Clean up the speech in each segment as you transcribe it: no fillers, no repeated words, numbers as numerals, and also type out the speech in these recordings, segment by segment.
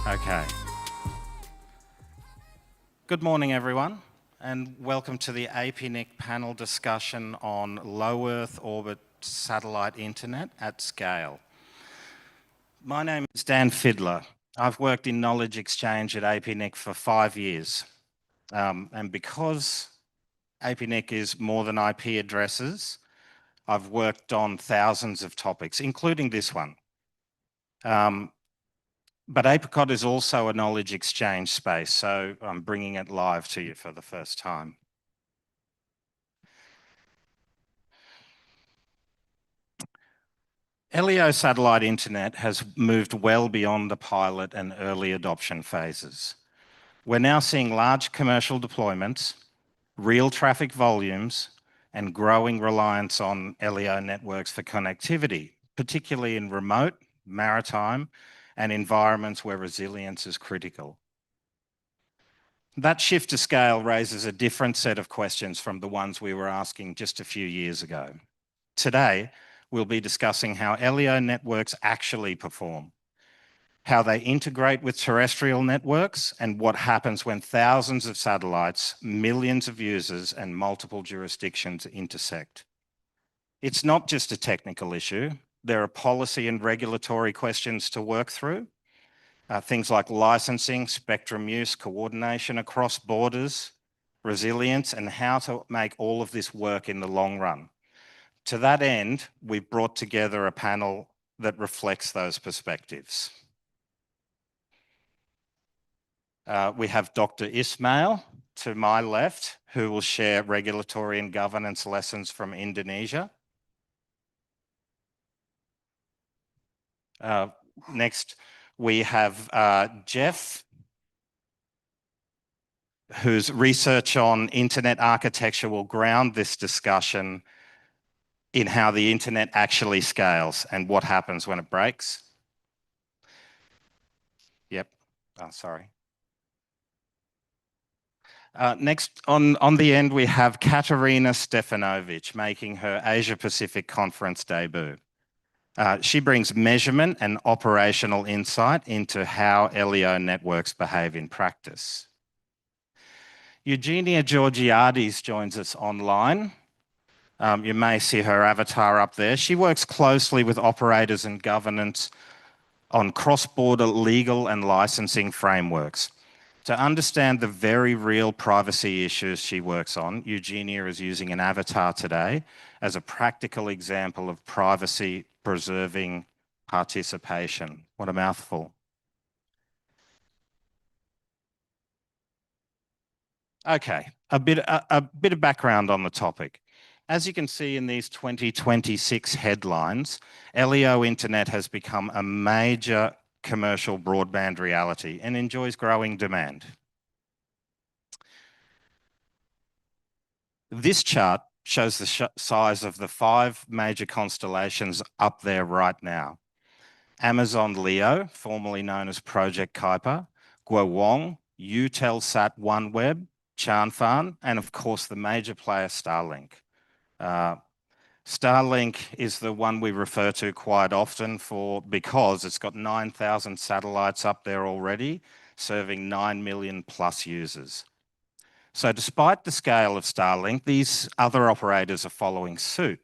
Okay. Good morning, everyone, and welcome to the APNIC panel discussion on low Earth orbit satellite internet at scale. My name is Dan Fiddler. I've worked in knowledge exchange at APNIC for 5 years. And because APNIC is more than IP addresses, I've worked on thousands of topics, including this one. But APICOT is also a knowledge exchange space, so I'm bringing it live to you for the first time. LEO satellite internet has moved well beyond the pilot and early adoption phases. We're now seeing large commercial deployments, real traffic volumes, and growing reliance on LEO networks for connectivity, particularly in remote, maritime, and environments where resilience is critical. That shift to scale raises a different set of questions from the ones we were asking just a few years ago. Today, we'll be discussing how LEO networks actually perform, how they integrate with terrestrial networks, and what happens when thousands of satellites, millions of users, and multiple jurisdictions intersect. It's not just a technical issue. There are policy and regulatory questions to work through. Things like licensing, spectrum use, coordination across borders, resilience, and how to make all of this work in the long run. To that end, we've brought together a panel that reflects those perspectives. We have Dr. Ismail to my left, who will share regulatory and governance lessons from Indonesia. Next, we have Jeff, whose research on internet architecture will ground this discussion in how the internet actually scales and what happens when it breaks. Yep, sorry. Next, on the end, we have Katarina Stefanovic making her Asia Pacific conference debut. She brings measurement and operational insight into how LEO networks behave in practice. Eugenia Georgiades joins us online. You may see her avatar up there. She works closely with operators and governance on cross-border legal and licensing frameworks. To understand the very real privacy issues she works on, Eugenia is using an avatar today as a practical example of privacy-preserving participation. What a mouthful. Okay, a bit of background on the topic. As you can see in these 2026 headlines, LEO internet has become a major commercial broadband reality and enjoys growing demand. This chart shows the size of the 5 major constellations up there right now. Amazon LEO, formerly known as Project Kuiper, Guowong, Eutelsat OneWeb, Chanfan, and of course the major player Starlink. Starlink is the one we refer to quite often because it's got 9,000 satellites up there already, serving 9 million plus users. So despite the scale of Starlink, these other operators are following suit.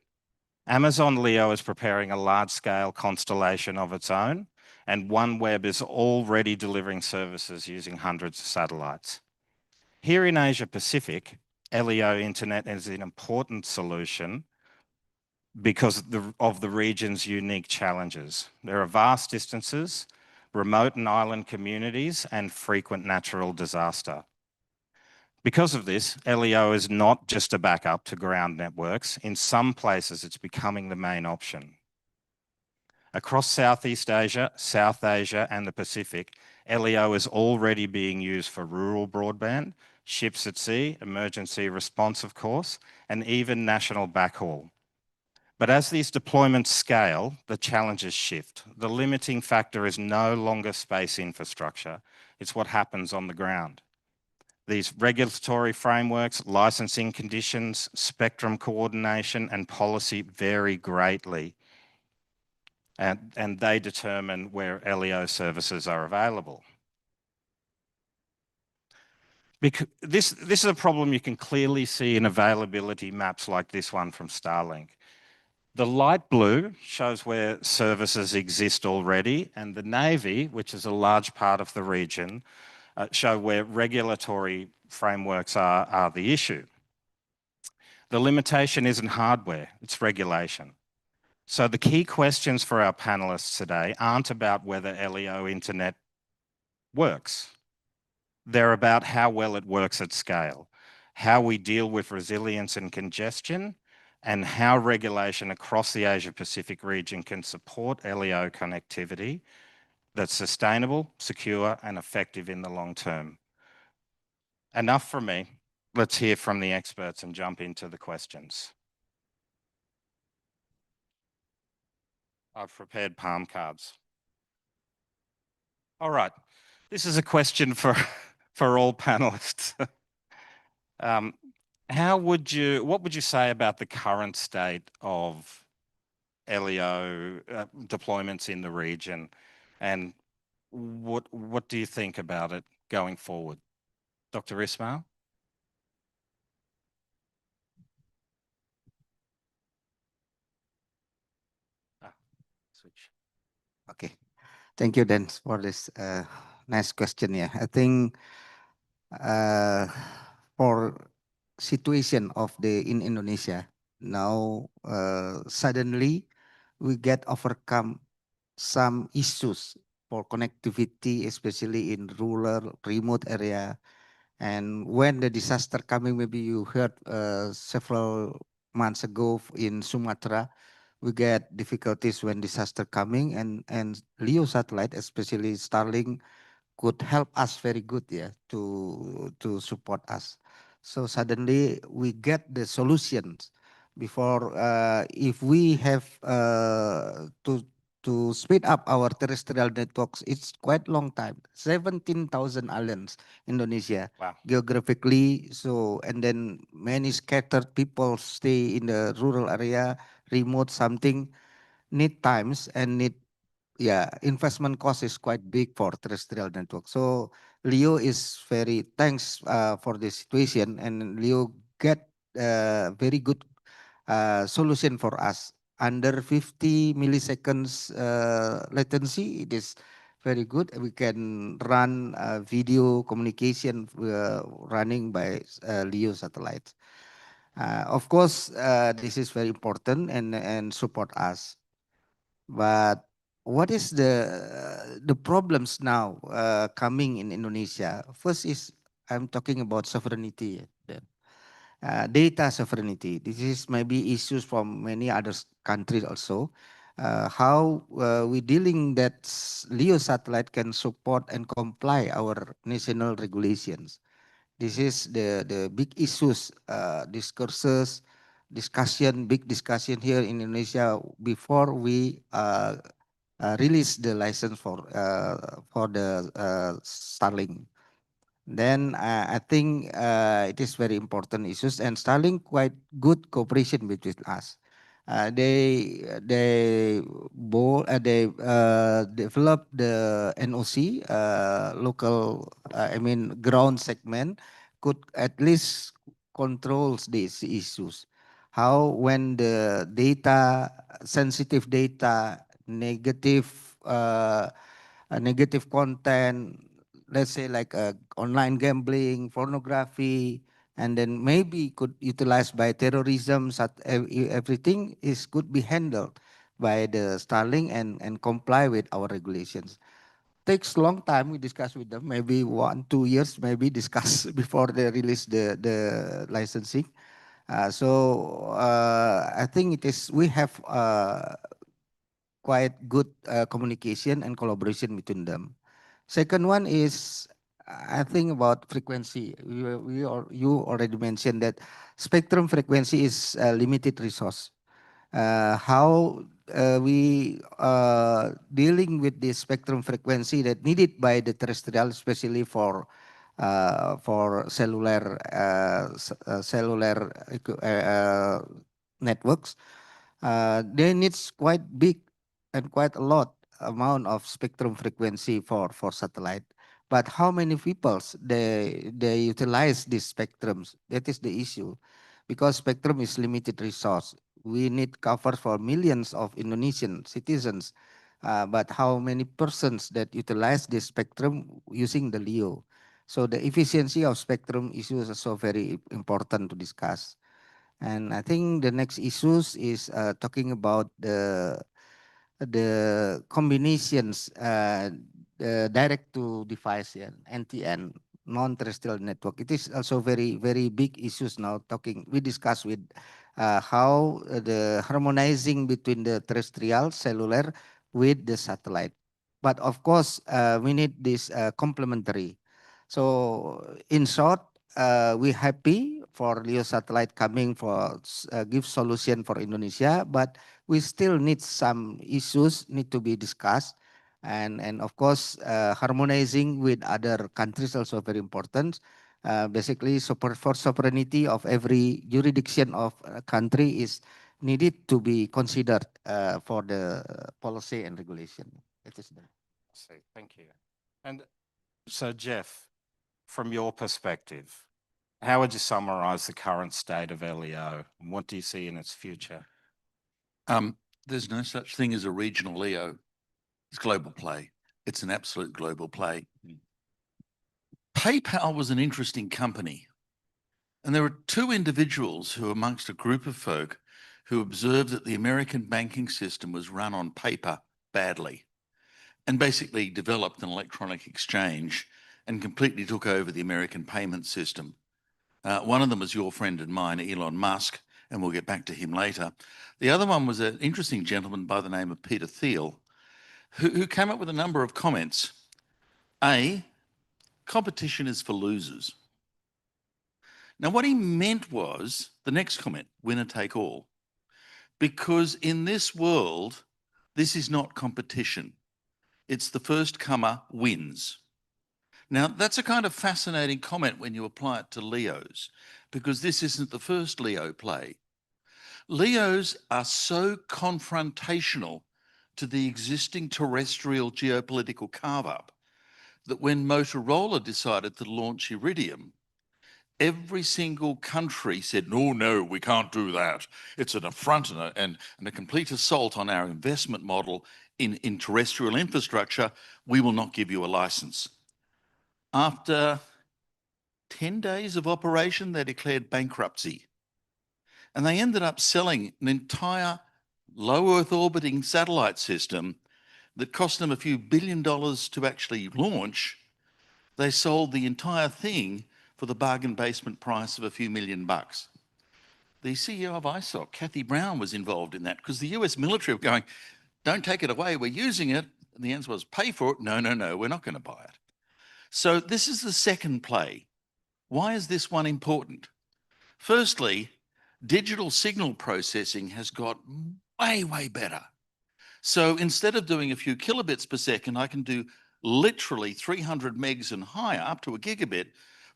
Amazon LEO is preparing a large-scale constellation of its own, and OneWeb is already delivering services using hundreds of satellites. Here in Asia Pacific, LEO internet is an important solution because of the region's unique challenges. There are vast distances, remote and island communities, and frequent natural disaster. Because of this, LEO is not just a backup to ground networks. In some places, it's becoming the main option. Across Southeast Asia, South Asia, and the Pacific, LEO is already being used for rural broadband, ships at sea, emergency response, of course, and even national backhaul. But as these deployments scale, the challenges shift. The limiting factor is no longer space infrastructure. It's what happens on the ground. These regulatory frameworks, licensing conditions, spectrum coordination, and policy vary greatly. And they determine where LEO services are available. Because this is a problem you can clearly see in availability maps like this one from Starlink. The light blue shows where services exist already, and the navy, which is a large part of the region, show where regulatory frameworks are the issue. The limitation isn't hardware, it's regulation. So the key questions for our panelists today aren't about whether LEO internet works. They're about how well it works at scale, how we deal with resilience and congestion, and how regulation across the Asia-Pacific region can support LEO connectivity that's sustainable, secure, and effective in the long term. Enough from me. Let's hear from the experts and jump into the questions. I've prepared palm cards. All right. This is a question for all panelists. What would you say about the current state of LEO deployments in the region, and what do you think about it going forward? Dr. Ismail? Switch. Okay. Thank you, Dan, for this nice question. Yeah, I think uh, for situation of the in Indonesia now, suddenly we get overcome some issues for connectivity, especially in rural, remote area. And when the disaster coming, maybe you heard several months ago in Sumatra, we get difficulties when disaster coming, and LEO satellite, especially Starlink, could help us very good, yeah, to support us. So suddenly we get the solutions before, if we have to speed up our terrestrial networks. It's quite long time, 17,000 islands Indonesia. Wow. Geographically. So, and then many scattered people stay in the rural area, remote something, need times and need, yeah, investment cost is quite big for terrestrial network. So Leo is very thanks for this situation, and Leo get very good solution for us. Under 50 milliseconds latency, it is very good. We can run video communication running by LEO satellites. Of course, this is very important and support us. But what is the problems now coming in Indonesia? First is I'm talking about sovereignty. Then. Data sovereignty. This is maybe issues from many other countries also. How we dealing that LEO satellite can support and comply our national regulations. This is the big issues, discourses, discussion, big discussion here in Indonesia before we release the license for the Starlink. Then I think it is very important issues, and Starlink quite good cooperation between us. They develop the NOC, local, I mean ground segment, could at least controls these issues. How when the data, sensitive data, negative content, let's say like online gambling, pornography, and then maybe could utilize by terrorism. Everything is could be handled by the Starlink and comply with our regulations. Takes long time. We discuss with them, maybe 1-2 years, maybe discuss before they release the licensing. I think it is we have quite good communication and collaboration between them. Second one is, I think about frequency. You already mentioned that spectrum frequency is a limited resource. How we dealing with the spectrum frequency that needed by the terrestrial, especially for cellular networks. They needs quite big and quite a lot amount of spectrum frequency for satellite. But how many peoples they utilize these spectrums? That is the issue, because spectrum is limited resource. We need cover for millions of Indonesian citizens, but how many persons that utilize this spectrum using the LEO? So the efficiency of spectrum issues is also very important to discuss. And I think the next issues is talking about the combinations, the direct to device and NTN, non-terrestrial network. It is also very big issues now. We discuss with how the harmonizing between the terrestrial cellular with the satellite. But of course, we need this complementary. So in short, we happy for LEO satellite coming for give solution for Indonesia, but we still need some issues need to be discussed, and of course harmonizing with other countries also very important. Basically, support for sovereignty of every jurisdiction of a country is needed to be considered for the policy and regulation. It is the. See, thank you. And so, Jeff, from your perspective, how would you summarize the current state of LEO? And what do you see in its future? There's no such thing as a regional LEO. It's global play. It's an absolute global play. PayPal was an interesting company. And there were two individuals who, amongst a group of folk, who observed that the American banking system was run on paper badly and basically developed an electronic exchange and completely took over the American payment system. One of them was your friend and mine, Elon Musk, and we'll get back to him later. The other one was an interesting gentleman by the name of Peter Thiel, who came up with a number of comments. A, competition is for losers. Now, what he meant was the next comment, winner take all. Because in this world, this is not competition. It's the first comer wins. Now, that's a kind of fascinating comment when you apply it to LEOs, because this isn't the first LEO play. LEOs are so confrontational to the existing terrestrial geopolitical carve-up that when Motorola decided to launch Iridium, every single country said, no, we can't do that. It's an affront and a complete assault on our investment model in terrestrial infrastructure. We will not give you a license. After 10 days of operation, they declared bankruptcy. And they ended up selling an entire low Earth orbiting satellite system that cost them a few $1 billion to actually launch. They sold the entire thing for the bargain basement price of a few $1 million. The CEO of ISOC, Kathy Brown, was involved in that because the US military were going, don't take it away, we're using it. And the answer was, pay for it. No, we're not going to buy it. So this is the second play. Why is this one important? Firstly, digital signal processing has got way better. So instead of doing a few kilobits per second, I can do literally 300 megs and higher, up to a gigabit,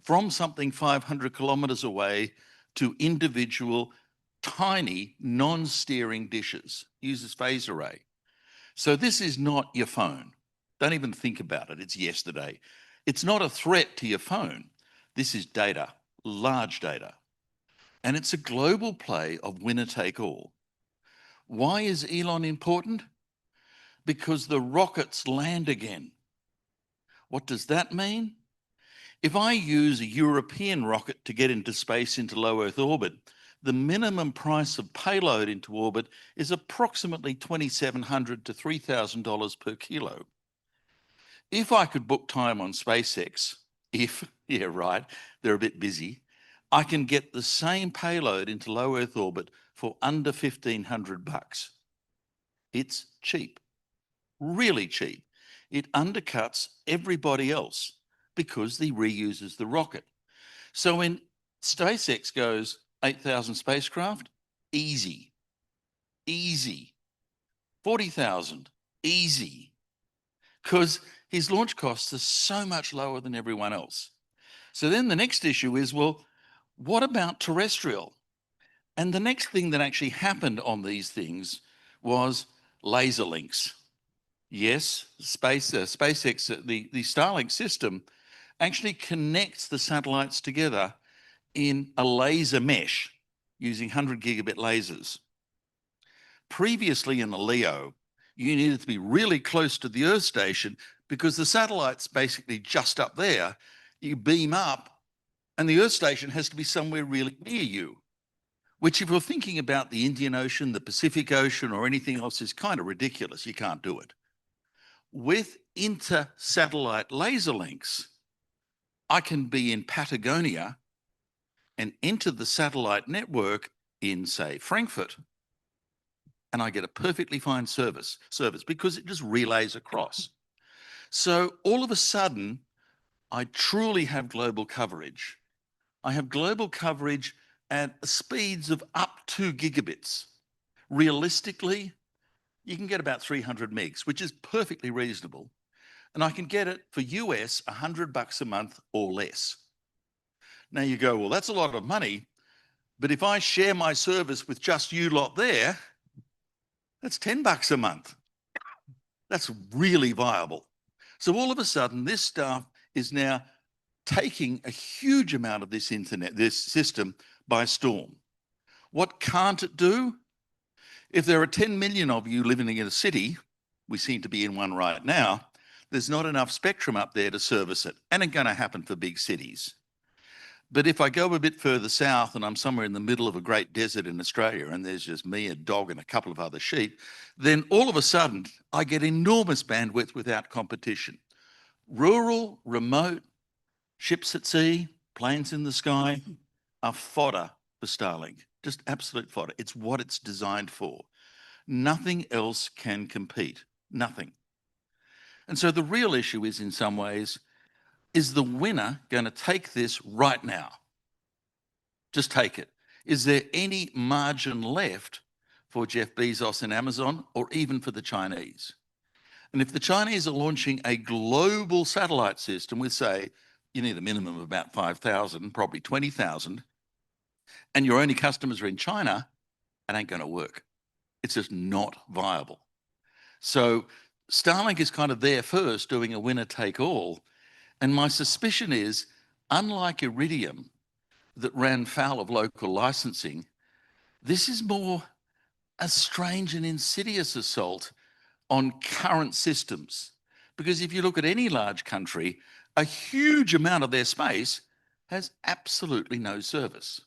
from something 500 kilometers away to individual tiny non-steering dishes. Uses phase array. So this is not your phone. Don't even think about it. It's yesterday. It's not a threat to your phone. This is data, large data. And it's a global play of winner take all. Why is Elon important? Because the rockets land again. What does that mean? If I use a European rocket to get into space into low Earth orbit, the minimum price of payload into orbit is approximately $2,700 to $3,000 per kilo. If I could book time on SpaceX, yeah, right, they're a bit busy, I can get the same payload into low Earth orbit for under $1,500. It's cheap, really cheap. It undercuts everybody else because he reuses the rocket. So when SpaceX goes 8,000 spacecraft, easy. 40,000, easy. Because his launch costs are so much lower than everyone else. So then the next issue is, well, what about terrestrial? And the next thing that actually happened on these things was laser links. Yes, SpaceX, the Starlink system actually connects the satellites together in a laser mesh using 100 gigabit lasers. Previously in the LEO, you needed to be really close to the Earth station because the satellite's basically just up there. You beam up and the Earth station has to be somewhere really near you, which if you're thinking about the Indian Ocean, the Pacific Ocean, or anything else is kind of ridiculous. You can't do it. With inter-satellite laser links, I can be in Patagonia and enter the satellite network in, say, Frankfurt, and I get a perfectly fine service because it just relays across. So all of a sudden, I truly have global coverage. I have global coverage at speeds of up to gigabits. Realistically, you can get about 300 megs, which is perfectly reasonable. And I can get it for US $100 a month or less. Now you go, well, that's a lot of money, but if I share my service with just you lot there, that's $10 a month. That's really viable. So all of a sudden, this stuff is now taking a huge amount of this internet, this system by storm. What can't it do? If there are 10 million of you living in a city, we seem to be in one right now, there's not enough spectrum up there to service it. And it's going to happen for big cities. But if I go a bit further south and I'm somewhere in the middle of a great desert in Australia and there's just me, a dog and a couple of other sheep, then all of a sudden I get enormous bandwidth without competition. Rural, remote, ships at sea, planes in the sky are fodder for Starlink, just absolute fodder. It's what it's designed for. Nothing else can compete, nothing. And so the real issue is, in some ways, is the winner going to take this right now? Just take it. Is there any margin left for Jeff Bezos and Amazon, or even for the Chinese? And if the Chinese are launching a global satellite system with, say, you need a minimum of about 5,000, probably 20,000, and your only customers are in China, it ain't going to work. It's just not viable. So Starlink is kind of there first, doing a winner take all. And my suspicion is, unlike Iridium that ran foul of local licensing, this is more a strange and insidious assault on current systems. Because if you look at any large country, a huge amount of their space has absolutely no service.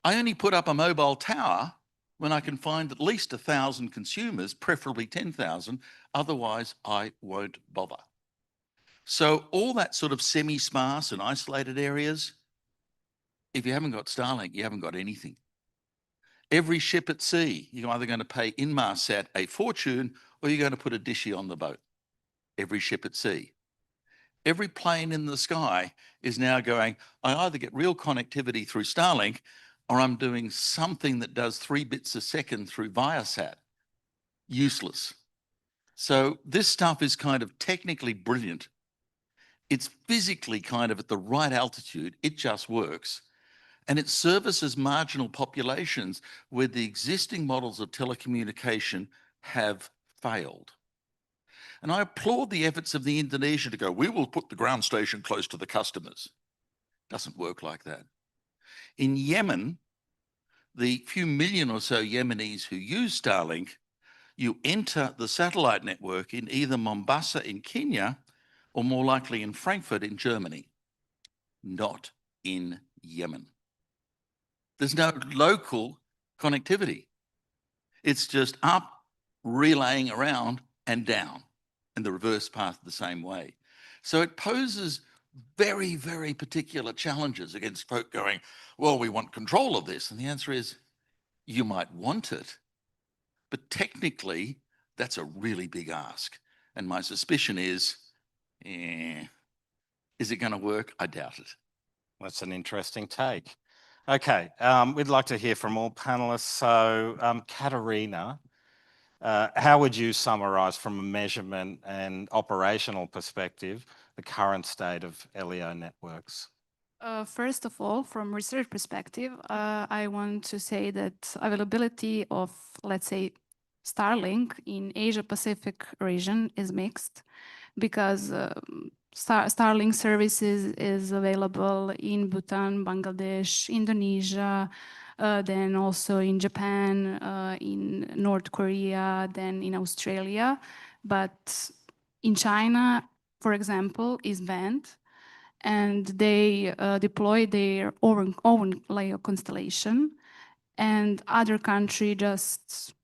I only put up a mobile tower when I can find at least 1,000 consumers, preferably 10,000, otherwise I won't bother. So all that sort of semi-sparse and isolated areas, if you haven't got Starlink, you haven't got anything. Every ship at sea, you're either going to pay Inmarsat a fortune or you're going to put a dishy on the boat. Every ship at sea. Every plane in the sky is now going, I either get real connectivity through Starlink or I'm doing something that does 3 bits a second through Viasat. Useless. So this stuff is kind of technically brilliant. It's physically kind of at the right altitude. It just works. And it services marginal populations where the existing models of telecommunication have failed. And I applaud the efforts of the Indonesia to go, we will put the ground station close to the customers. Doesn't work like that. In Yemen, the few million or so Yemenis who use Starlink, you enter the satellite network in either Mombasa in Kenya or more likely in Frankfurt in Germany, not in Yemen. There's no local connectivity. It's just up, relaying around and down, and the reverse path the same way. So it poses very, very particular challenges against folk going, well, we want control of this. And the answer is, you might want it, but technically that's a really big ask. And my suspicion is it going to work? I doubt it. That's an interesting take. Okay, we'd like to hear from all panelists. So, Katerina, how would you summarize from a measurement and operational perspective the current state of LEO networks? First of all, from research perspective, I want to say that availability of, let's say, Starlink in Asia Pacific region is mixed, because Starlink services is available in Bhutan, Bangladesh, Indonesia, then also in Japan, in North Korea, then in Australia. But in China, for example, is banned, and they deploy their own LEO constellation, and other country just,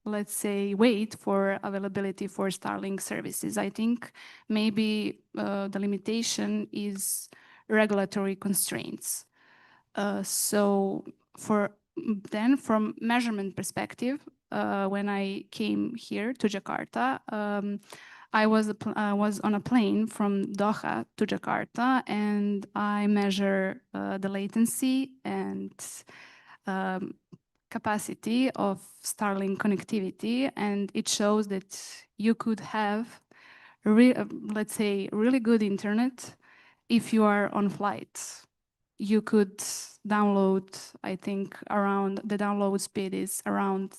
let's say, wait for availability for Starlink services. I think maybe the limitation is regulatory constraints. So from measurement perspective, when I came here to Jakarta, I was on a plane from Doha to Jakarta, and I measure the latency and capacity of Starlink connectivity, and it shows that you could have, let's say, really good internet if you are on flight. You could download, I think, around, the download speed is around,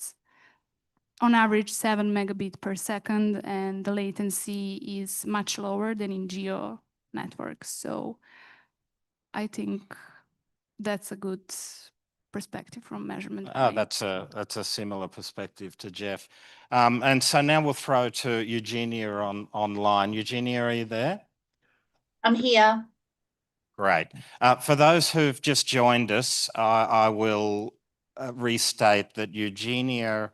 on average, 7 megabit per second, and the latency is much lower than in geo networks. So I think that's a good perspective from measurement point. That's a similar perspective to Jeff. And so now we'll throw to Eugenia online. Eugenia, are you there? I'm here. Great. For those who've just joined us, I will restate that Eugenia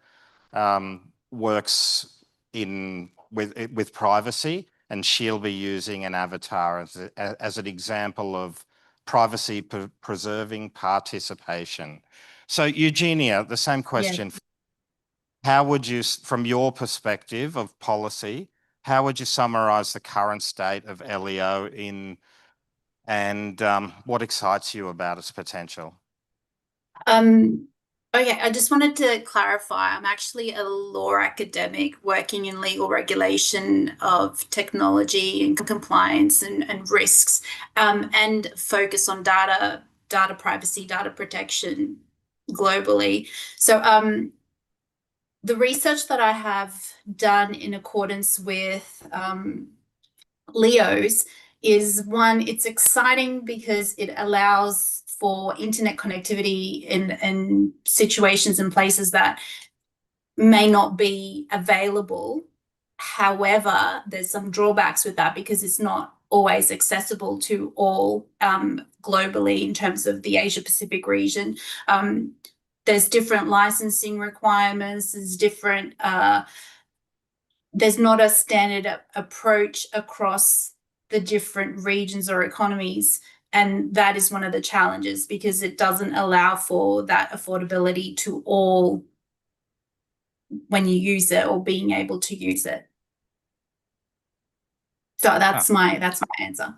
works with privacy, and she'll be using an avatar as an example of privacy preserving participation. So Eugenia, the same question. Yes. How would you, from your perspective of policy, how would you summarize the current state of LEO and what excites you about its potential? Okay, I just wanted to clarify, I'm actually a law academic working in legal regulation of technology and compliance and risks, and focus on data privacy, data protection globally. So the research that I have done in accordance with LEOs is one, it's exciting because it allows for internet connectivity in situations and places that may not be available. However, there's some drawbacks with that because it's not always accessible to all globally in terms of the Asia Pacific region. There's different licensing requirements, there's not a standard approach across the different regions or economies. And that is one of the challenges because it doesn't allow for that affordability to all when you use it or being able to use it. So that's my answer.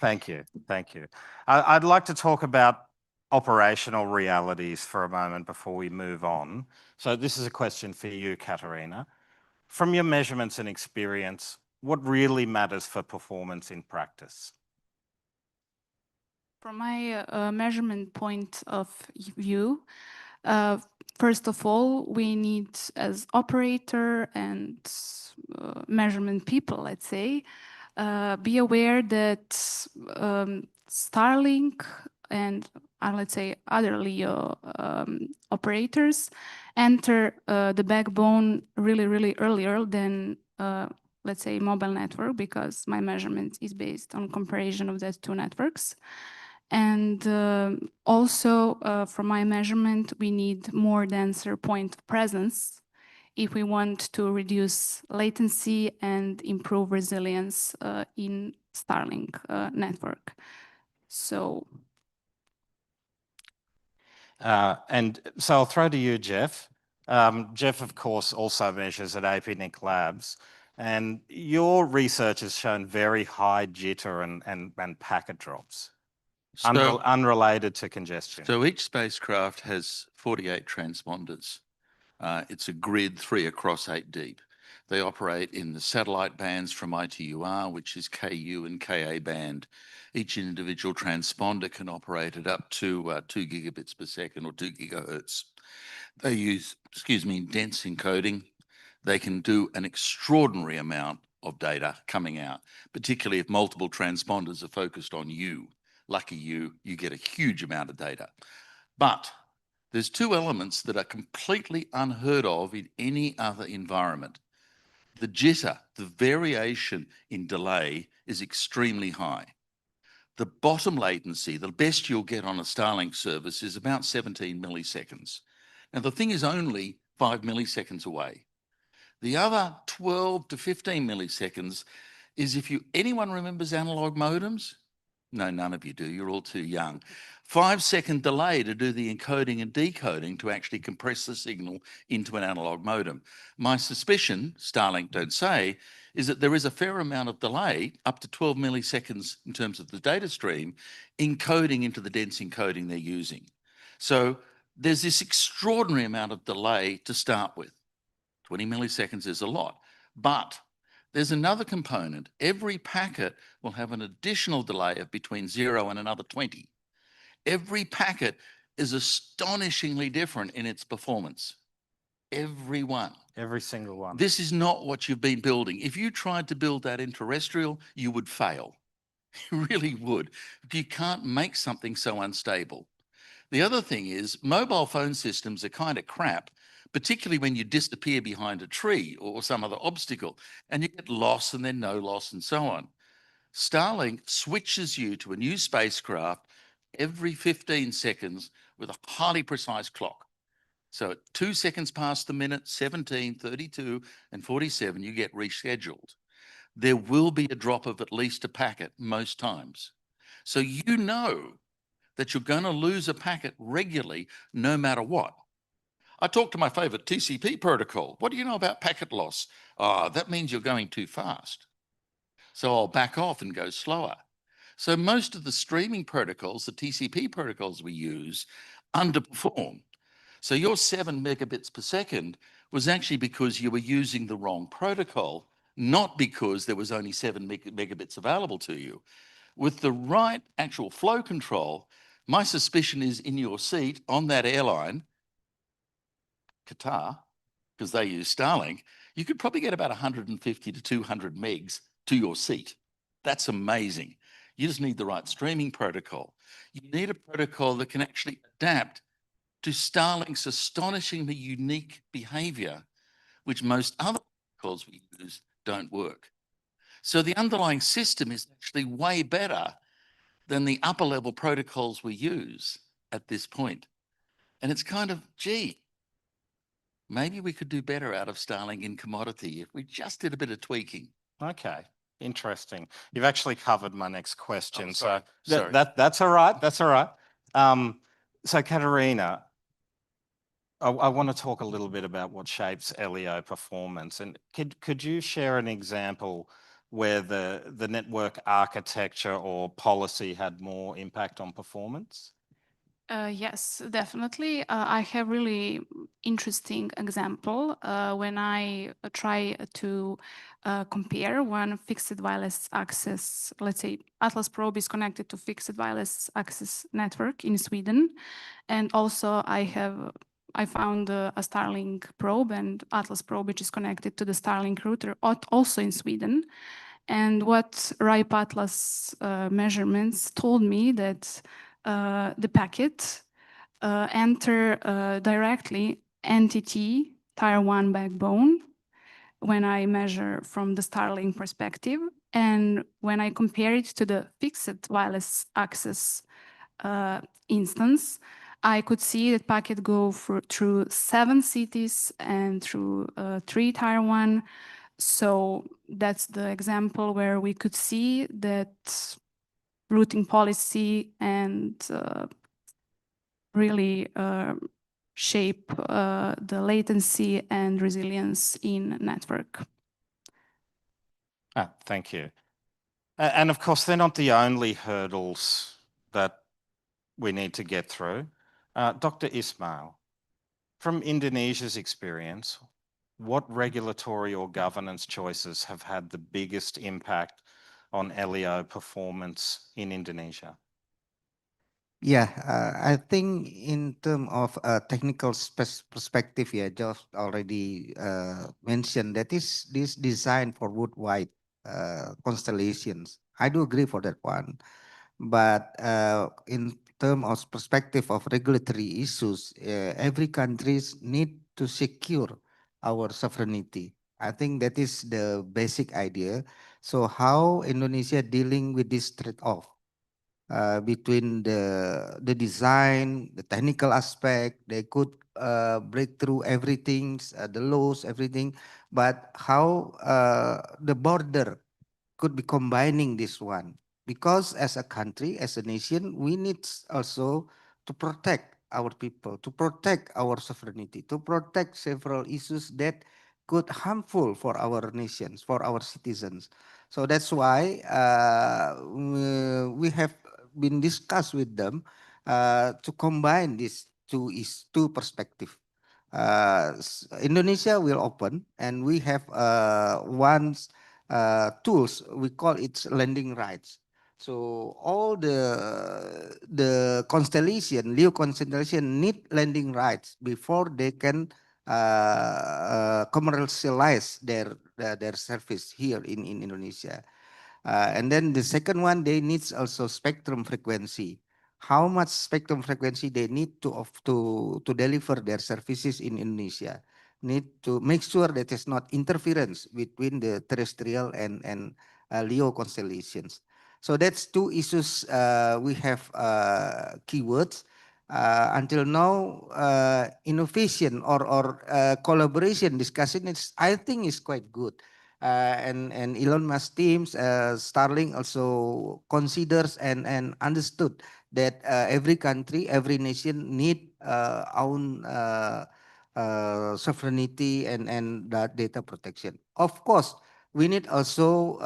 Thank you. Thank you. I'd like to talk about operational realities for a moment before we move on. So this is a question for you, Katerina. From your measurements and experience, what really matters for performance in practice? From my measurement point of view, first of all, we need, as operator and measurement people, let's say, be aware that Starlink and let's say other LEO operators enter the backbone really earlier than let's say mobile network, because my measurement is based on comparison of those two networks. And also from my measurement, we need more denser point of presence if we want to reduce latency and improve resilience in Starlink network. So. And so I'll throw to you, Jeff. Jeff, of course, also measures at APNIC Labs, and your research has shown very high jitter and packet drops, unrelated to congestion. So each spacecraft has 48 transponders. It's a grid 3 across 8 deep. They operate in the satellite bands from ITUR, which is KU and KA band. Each individual transponder can operate at up to 2 gigabits per second or 2 gigahertz. They use, dense encoding. They can do an extraordinary amount of data coming out, particularly if multiple transponders are focused on you. Lucky you get a huge amount of data. But there's two elements that are completely unheard of in any other environment. The jitter, the variation in delay, is extremely high. The bottom latency, the best you'll get on a Starlink service, is about 17 milliseconds. Now, the thing is only 5 milliseconds away. The other 12 to 15 milliseconds is if anyone remembers analog modems? No, none of you do. You're all too young. 5-second delay to do the encoding and decoding to actually compress the signal into an analog modem. My suspicion, Starlink don't say, is that there is a fair amount of delay, up to 12 milliseconds in terms of the data stream, encoding into the dense encoding they're using. So there's this extraordinary amount of delay to start with. 20 milliseconds is a lot, but there's another component. Every packet will have an additional delay of between 0 and another 20. Every packet is astonishingly different in its performance. Every one. Every single one. This is not what you've been building. If you tried to build that in terrestrial, you would fail. You really would. You can't make something so unstable. The other thing is mobile phone systems are kind of crap, particularly when you disappear behind a tree or some other obstacle and you get lost and then no loss and so on. Starlink switches you to a new spacecraft every 15 seconds with a highly precise clock. So at 2 seconds past the minute, 17, 32, and 47, you get rescheduled. There will be a drop of at least a packet most times. So you know that you're going to lose a packet regularly no matter what. I talked to my favorite TCP protocol. What do you know about packet loss? That means you're going too fast. So I'll back off and go slower. So most of the streaming protocols, the TCP protocols we use, underperform. So your 7 megabits per second was actually because you were using the wrong protocol, not because there was only 7 megabits available to you. With the right actual flow control, my suspicion is in your seat on that airline, Qatar, because they use Starlink, you could probably get about 150 to 200 megs to your seat. That's amazing. You just need the right streaming protocol. You need a protocol that can actually adapt to Starlink's astonishingly unique behavior, which most other protocols we use don't work. So the underlying system is actually way better than the upper level protocols we use at this point. And it's kind of, gee, maybe we could do better out of Starlink in commodity if we just did a bit of tweaking. Okay, interesting. You've actually covered my next question. Sorry. That's all right. That's all right. So Katerina, I want to talk a little bit about what shapes LEO performance. And could you share an example where the network architecture or policy had more impact on performance? Yes, definitely. I have really interesting example when I try to compare one fixed wireless access, let's say Atlas probe is connected to fixed wireless access network in Sweden. And also I found a Starlink probe and Atlas probe, which is connected to the Starlink router also in Sweden. And what RIPE Atlas measurements told me that the packet enter directly NTT Tier 1 backbone when I measure from the Starlink perspective. And when I compare it to the fixed wireless access instance, I could see that packet go through 7 cities and through 3 Tier 1. So that's the example where we could see that routing policy and really shape the latency and resilience in network. Thank you. And of course, they're not the only hurdles that we need to get through. Dr. Ismail, from Indonesia's experience, what regulatory or governance choices have had the biggest impact on LEO performance in Indonesia? Yeah, I think in terms of technical perspective, yeah, Josh already mentioned that is this design for worldwide constellations. I do agree for that one, but in terms of perspective of regulatory issues, every countries need to secure our sovereignty. I think that is the basic idea. So how Indonesia dealing with this trade-off? Between the design, the technical aspect, they could break through everything, the laws, everything, but how the border could be combining this one, because as a country, as a nation, we need also to protect our people, to protect our sovereignty, to protect several issues that could harmful for our nations, for our citizens. So that's why we have been discussed with them to combine these two perspective. Indonesia will open, and we have one tools, we call it landing rights. So all the constellation, Leo constellation, need landing rights before they can commercialize their service here in Indonesia. And then the second one, they needs also spectrum frequency. How much spectrum frequency they need to deliver their services in Indonesia? Need to make sure that there's not interference between the terrestrial and LEO constellations. So that's two issues we have keywords. Until now, innovation or collaboration discussion is, I think, is quite good. And Elon Musk teams, Starlink also considers and understood that every country, every nation need own sovereignty and that data protection. Of course, we need also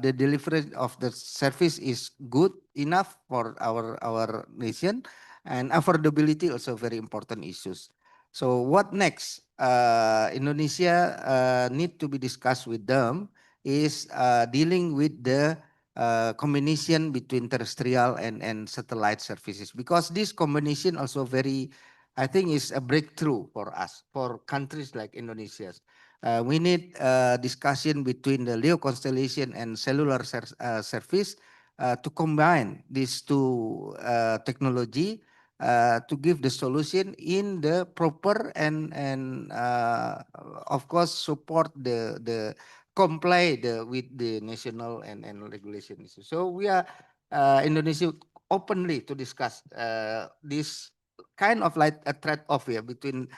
the delivery of the service is good enough for our nation, and affordability also very important issues. So what next? Indonesia need to be discussed with them is dealing with the combination between terrestrial and satellite services, because this combination also very, I think, is a breakthrough for us, for countries like Indonesia. We need discussion between the LEO constellation and cellular service to combine these two technology to give the solution in the proper and of course support the comply with the national and regulation issues. So we are Indonesia openly to discuss this kind of like a trade-off here between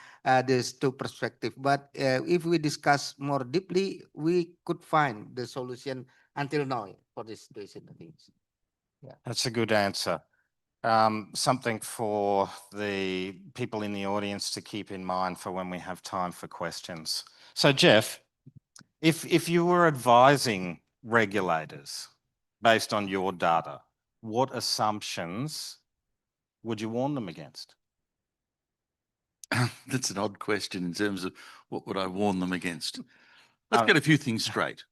these two perspectives. But if we discuss more deeply, we could find the solution until now for this situation. I think. Yeah. That's a good answer. Something for the people in the audience to keep in mind for when we have time for questions. So Jeff, if you were advising regulators based on your data, what assumptions would you warn them against? That's an odd question in terms of what would I warn them against. Let's get a few things straight.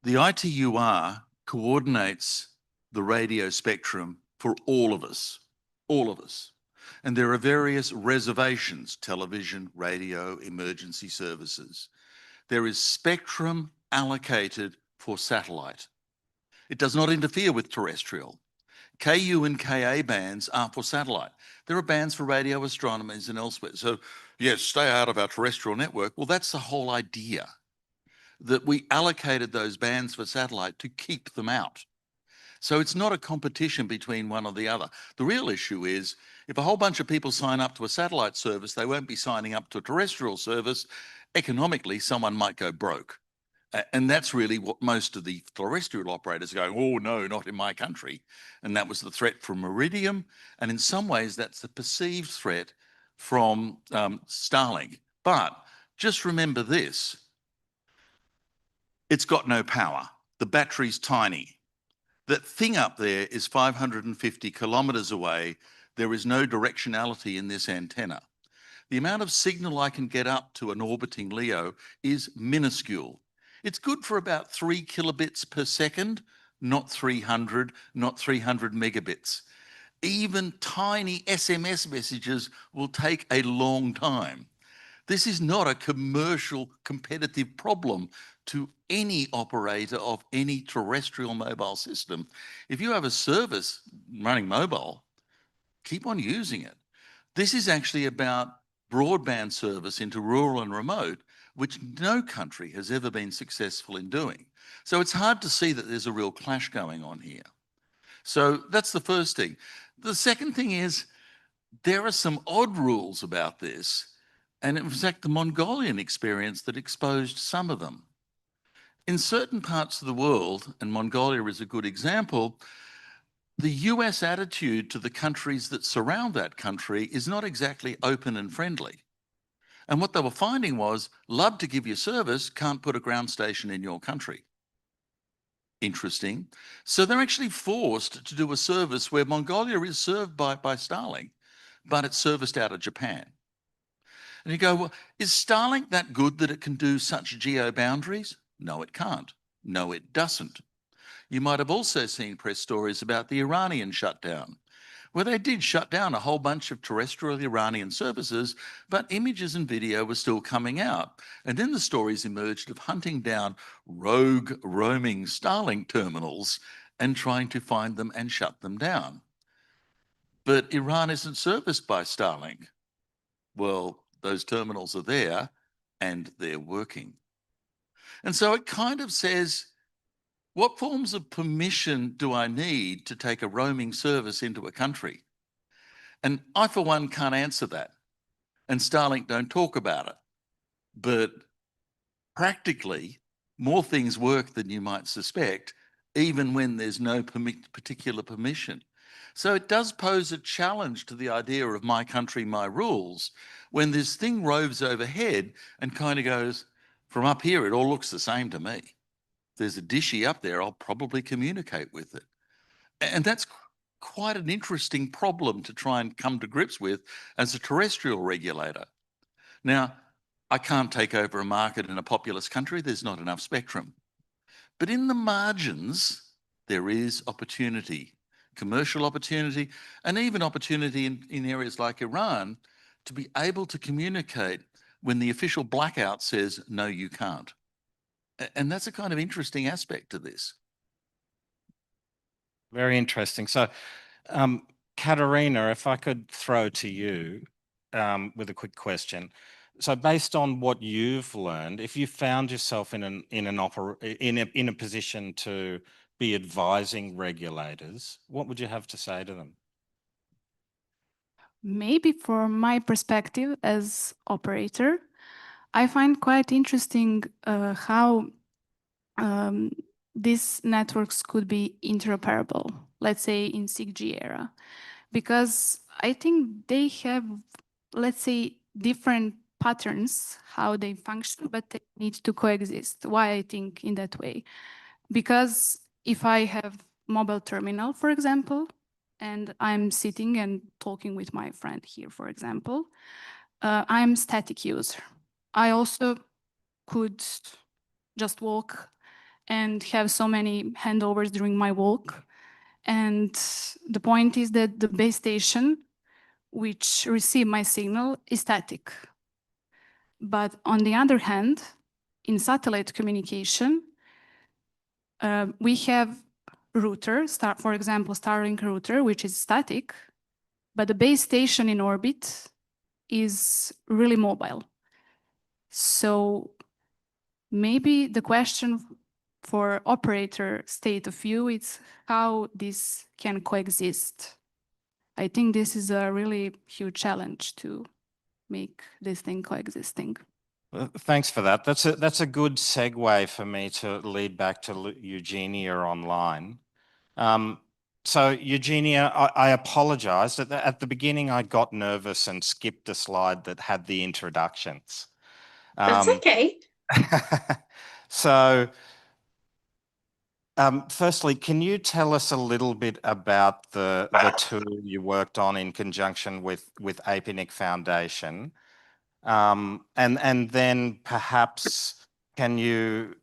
The ITUR coordinates the radio spectrum for all of us. And there are various reservations: television, radio, emergency services. There is spectrum allocated for satellite. It does not interfere with terrestrial. KU and KA bands are for satellite. There are bands for radio astronomers and elsewhere. So yes, stay out of our terrestrial network. Well, that's the whole idea, that we allocated those bands for satellite to keep them out. So it's not a competition between one or the other. The real issue is, if a whole bunch of people sign up to a satellite service, they won't be signing up to a terrestrial service. Economically, someone might go broke. And that's really what most of the terrestrial operators are going, oh, no, not in my country. And that was the threat from Iridium. And in some ways, that's the perceived threat from Starlink. But just remember this: it's got no power. The battery's tiny. That thing up there is 550 kilometers away. There is no directionality in this antenna. The amount of signal I can get up to an orbiting LEO is minuscule. It's good for about 3 kilobits per second, not 300, not 300 megabits. Even tiny SMS messages will take a long time. This is not a commercial competitive problem to any operator of any terrestrial mobile system. If you have a service running mobile, keep on using it. This is actually about broadband service into rural and remote, which no country has ever been successful in doing. So it's hard to see that there's a real clash going on here. So that's the first thing. The second thing is there are some odd rules about this, and it was in fact the Mongolian experience that exposed some of them. In certain parts of the world, and Mongolia is a good example, the US attitude to the countries that surround that country is not exactly open and friendly. And what they were finding was, love to give you service, can't put a ground station in your country. Interesting. So they're actually forced to do a service where Mongolia is served by Starlink, but it's serviced out of Japan. And you go, well, is Starlink that good that it can do such geo boundaries? No, it can't. No, it doesn't. You might have also seen press stories about the Iranian shutdown, where they did shut down a whole bunch of terrestrial Iranian services, but images and video were still coming out. And then the stories emerged of hunting down rogue roaming Starlink terminals and trying to find them and shut them down. But Iran isn't serviced by Starlink. Well, those terminals are there and they're working. And so it kind of says, what forms of permission do I need to take a roaming service into a country? And I, for one, can't answer that. And Starlink don't talk about it. But practically, more things work than you might suspect, even when there's no particular permission. So it does pose a challenge to the idea of my country, my rules, when this thing roves overhead and kind of goes, from up here, it all looks the same to me. If there's a dishy up there, I'll probably communicate with it. And that's quite an interesting problem to try and come to grips with as a terrestrial regulator. Now, I can't take over a market in a populous country. There's not enough spectrum. But in the margins, there is opportunity, commercial opportunity, and even opportunity in areas like Iran to be able to communicate when the official blackout says, no, you can't. And that's a kind of interesting aspect to this. Very interesting. So, Katerina, if I could throw to you with a quick question. So, based on what you've learned, if you found yourself in a position to be advising regulators, what would you have to say to them? Maybe from my perspective as operator, I find quite interesting how these networks could be interoperable, let's say in 6G era, because I think they have, let's say, different patterns, how they function, but they need to coexist. Why I think in that way? Because if I have mobile terminal, for example, and I'm sitting and talking with my friend here, for example, I'm static user. I also could just walk and have so many handovers during my walk. And the point is that the base station, which receive my signal, is static. But on the other hand, in satellite communication, we have router, for example, Starlink router, which is static, but the base station in orbit is really mobile. So maybe the question for operator state of view is how this can coexist. I think this is a really huge challenge to make this thing coexisting. Thanks for that. That's a good segue for me to lead back to Eugenia online. So Eugenia, I apologize. At the beginning, I got nervous and skipped a slide that had the introductions. That's okay. So, firstly, can you tell us a little bit about the tool you worked on in conjunction with APNIC Foundation? And then perhaps can you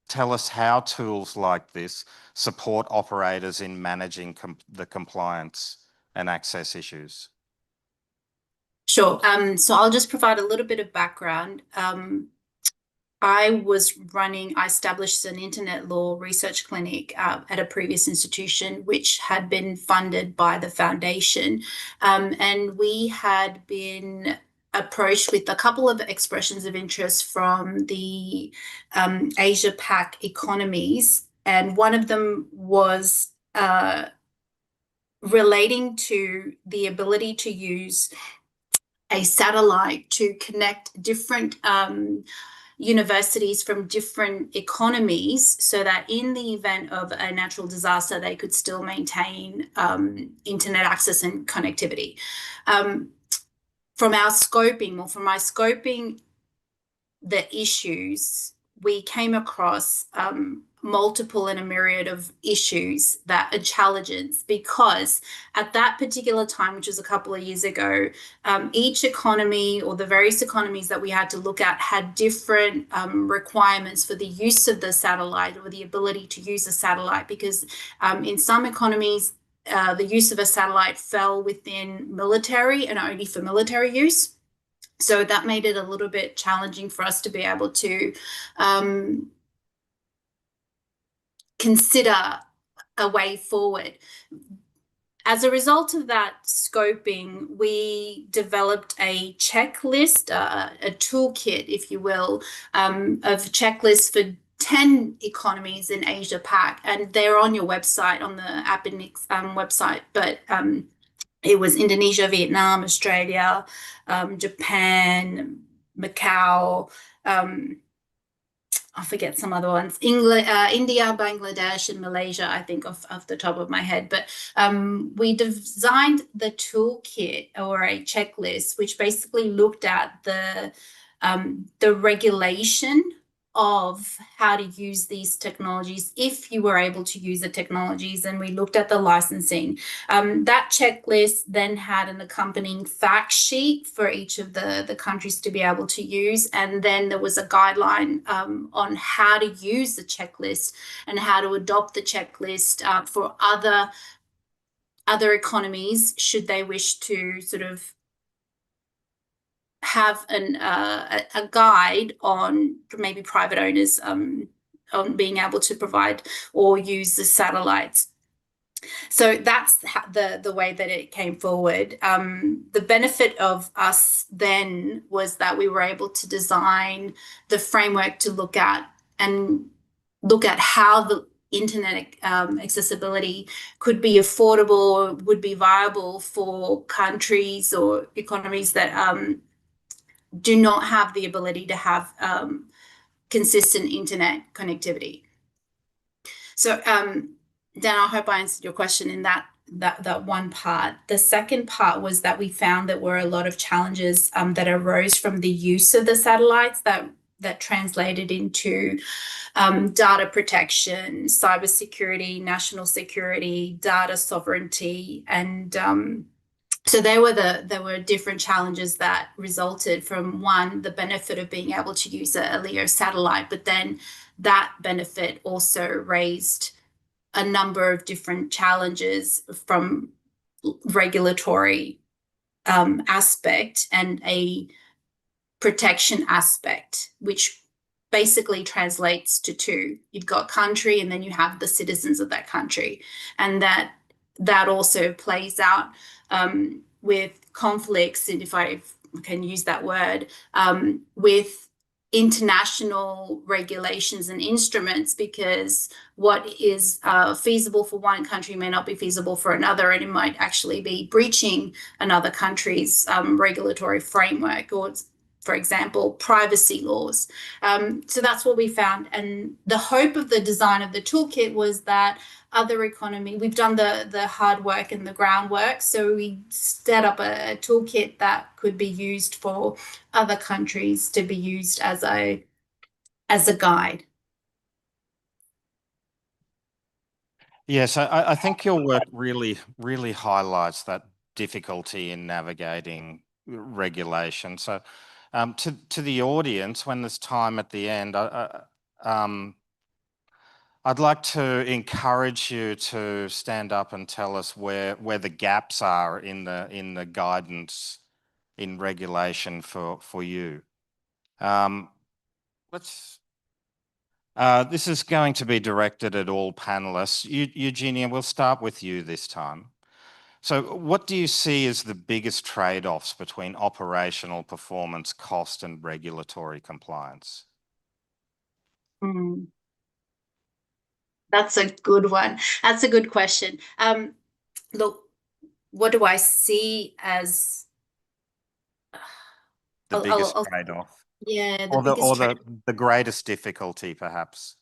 tell us how tools like this support operators in managing the compliance and access issues? Sure. So I'll just provide a little bit of background. I established an internet law research clinic at a previous institution, which had been funded by the foundation. And we had been approached with a couple of expressions of interest from the Asia Pac economies. And one of them was relating to the ability to use a satellite to connect different universities from different economies so that in the event of a natural disaster, they could still maintain internet access and connectivity. From my scoping the issues, we came across multiple and a myriad of issues that are challenges, because at that particular time, which was a couple of years ago, each economy or the various economies that we had to look at had different requirements for the use of the satellite or the ability to use a satellite, because in some economies, the use of a satellite fell within military and only for military use. So that made it a little bit challenging for us to be able to consider a way forward. As a result of that scoping, we developed a checklist, a toolkit, if you will, of checklists for 10 economies in Asia Pac, and they're on your website, on the APNIC website, but it was Indonesia, Vietnam, Australia, Japan, Macau, I forget some other ones, India, Bangladesh, and Malaysia, I think off the top of my head. But we designed the toolkit or a checklist, which basically looked at the regulation of how to use these technologies if you were able to use the technologies, and we looked at the licensing. That checklist then had an accompanying fact sheet for each of the countries to be able to use, and then there was a guideline on how to use the checklist and how to adopt the checklist for other economies should they wish to sort of have a guide on maybe private owners on being able to provide or use the satellites. So that's the way that it came forward. The benefit of us then was that we were able to design the framework to look at how the internet accessibility could be affordable or would be viable for countries or economies that do not have the ability to have consistent internet connectivity. So, Dan, I hope I answered your question in that one part. The second part was that we found that were a lot of challenges that arose from the use of the satellites that translated into data protection, cybersecurity, national security, data sovereignty, and so there were different challenges that resulted from, one, the benefit of being able to use a LEO satellite, but then that benefit also raised a number of different challenges from regulatory aspect and a protection aspect, which basically translates to two. You've got country and then you have the citizens of that country, and that also plays out with conflicts, and if I can use that word, with international regulations and instruments, because what is feasible for one country may not be feasible for another, and it might actually be breaching another country's regulatory framework, or, for example, privacy laws. So that's what we found. And the hope of the design of the toolkit was that we've done the hard work and the groundwork. So we set up a toolkit that could be used for other countries to be used as a guide. Yes, I think your work really highlights that difficulty in navigating regulation. So to the audience, when there's time at the end, I'd like to encourage you to stand up and tell us where the gaps are in the guidance in regulation for you. This is going to be directed at all panelists. Eugenia, we'll start with you this time. So what do you see as the biggest trade-offs between operational performance, cost, and regulatory compliance? That's a good one. That's a good question. Look, what do I see as the biggest trade-off? Yeah, the greatest difficulty, perhaps.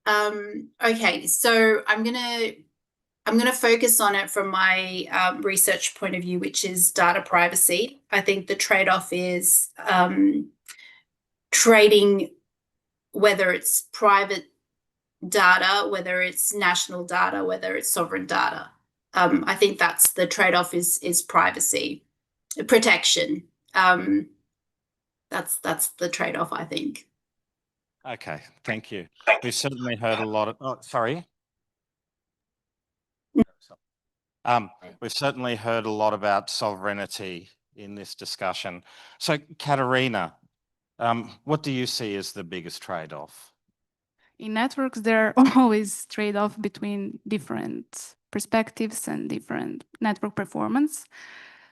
Okay, so I'm gonna focus on it from my research point of view, which is data privacy. I think the trade-off is trading, whether it's private data, whether it's national data, whether it's sovereign data. I think that's the trade-off is privacy protection. That's the trade-off, I think. Okay, thank you. We've certainly heard a lot of, sorry. We've certainly heard a lot about sovereignty in this discussion. So, Katerina, what do you see as the biggest trade-off? In networks, there are always trade-off between different perspectives and different network performance.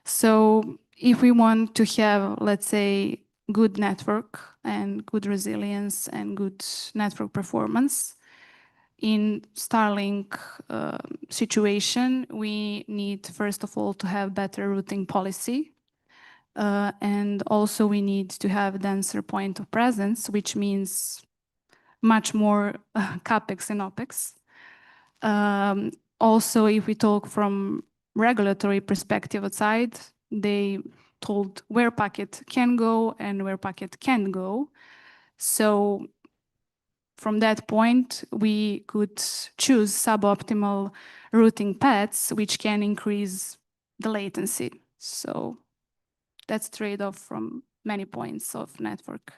So if we want to have, let's say, good network and good resilience and good network performance, in Starlink situation, we need, first of all, to have better routing policy. And also we need to have denser point of presence, which means much more CapEx and OpEx. Also, if we talk from regulatory perspective outside, they told where packet can go and where packet can go. So from that point, we could choose suboptimal routing paths, which can increase the latency. So that's trade-off from many points of network.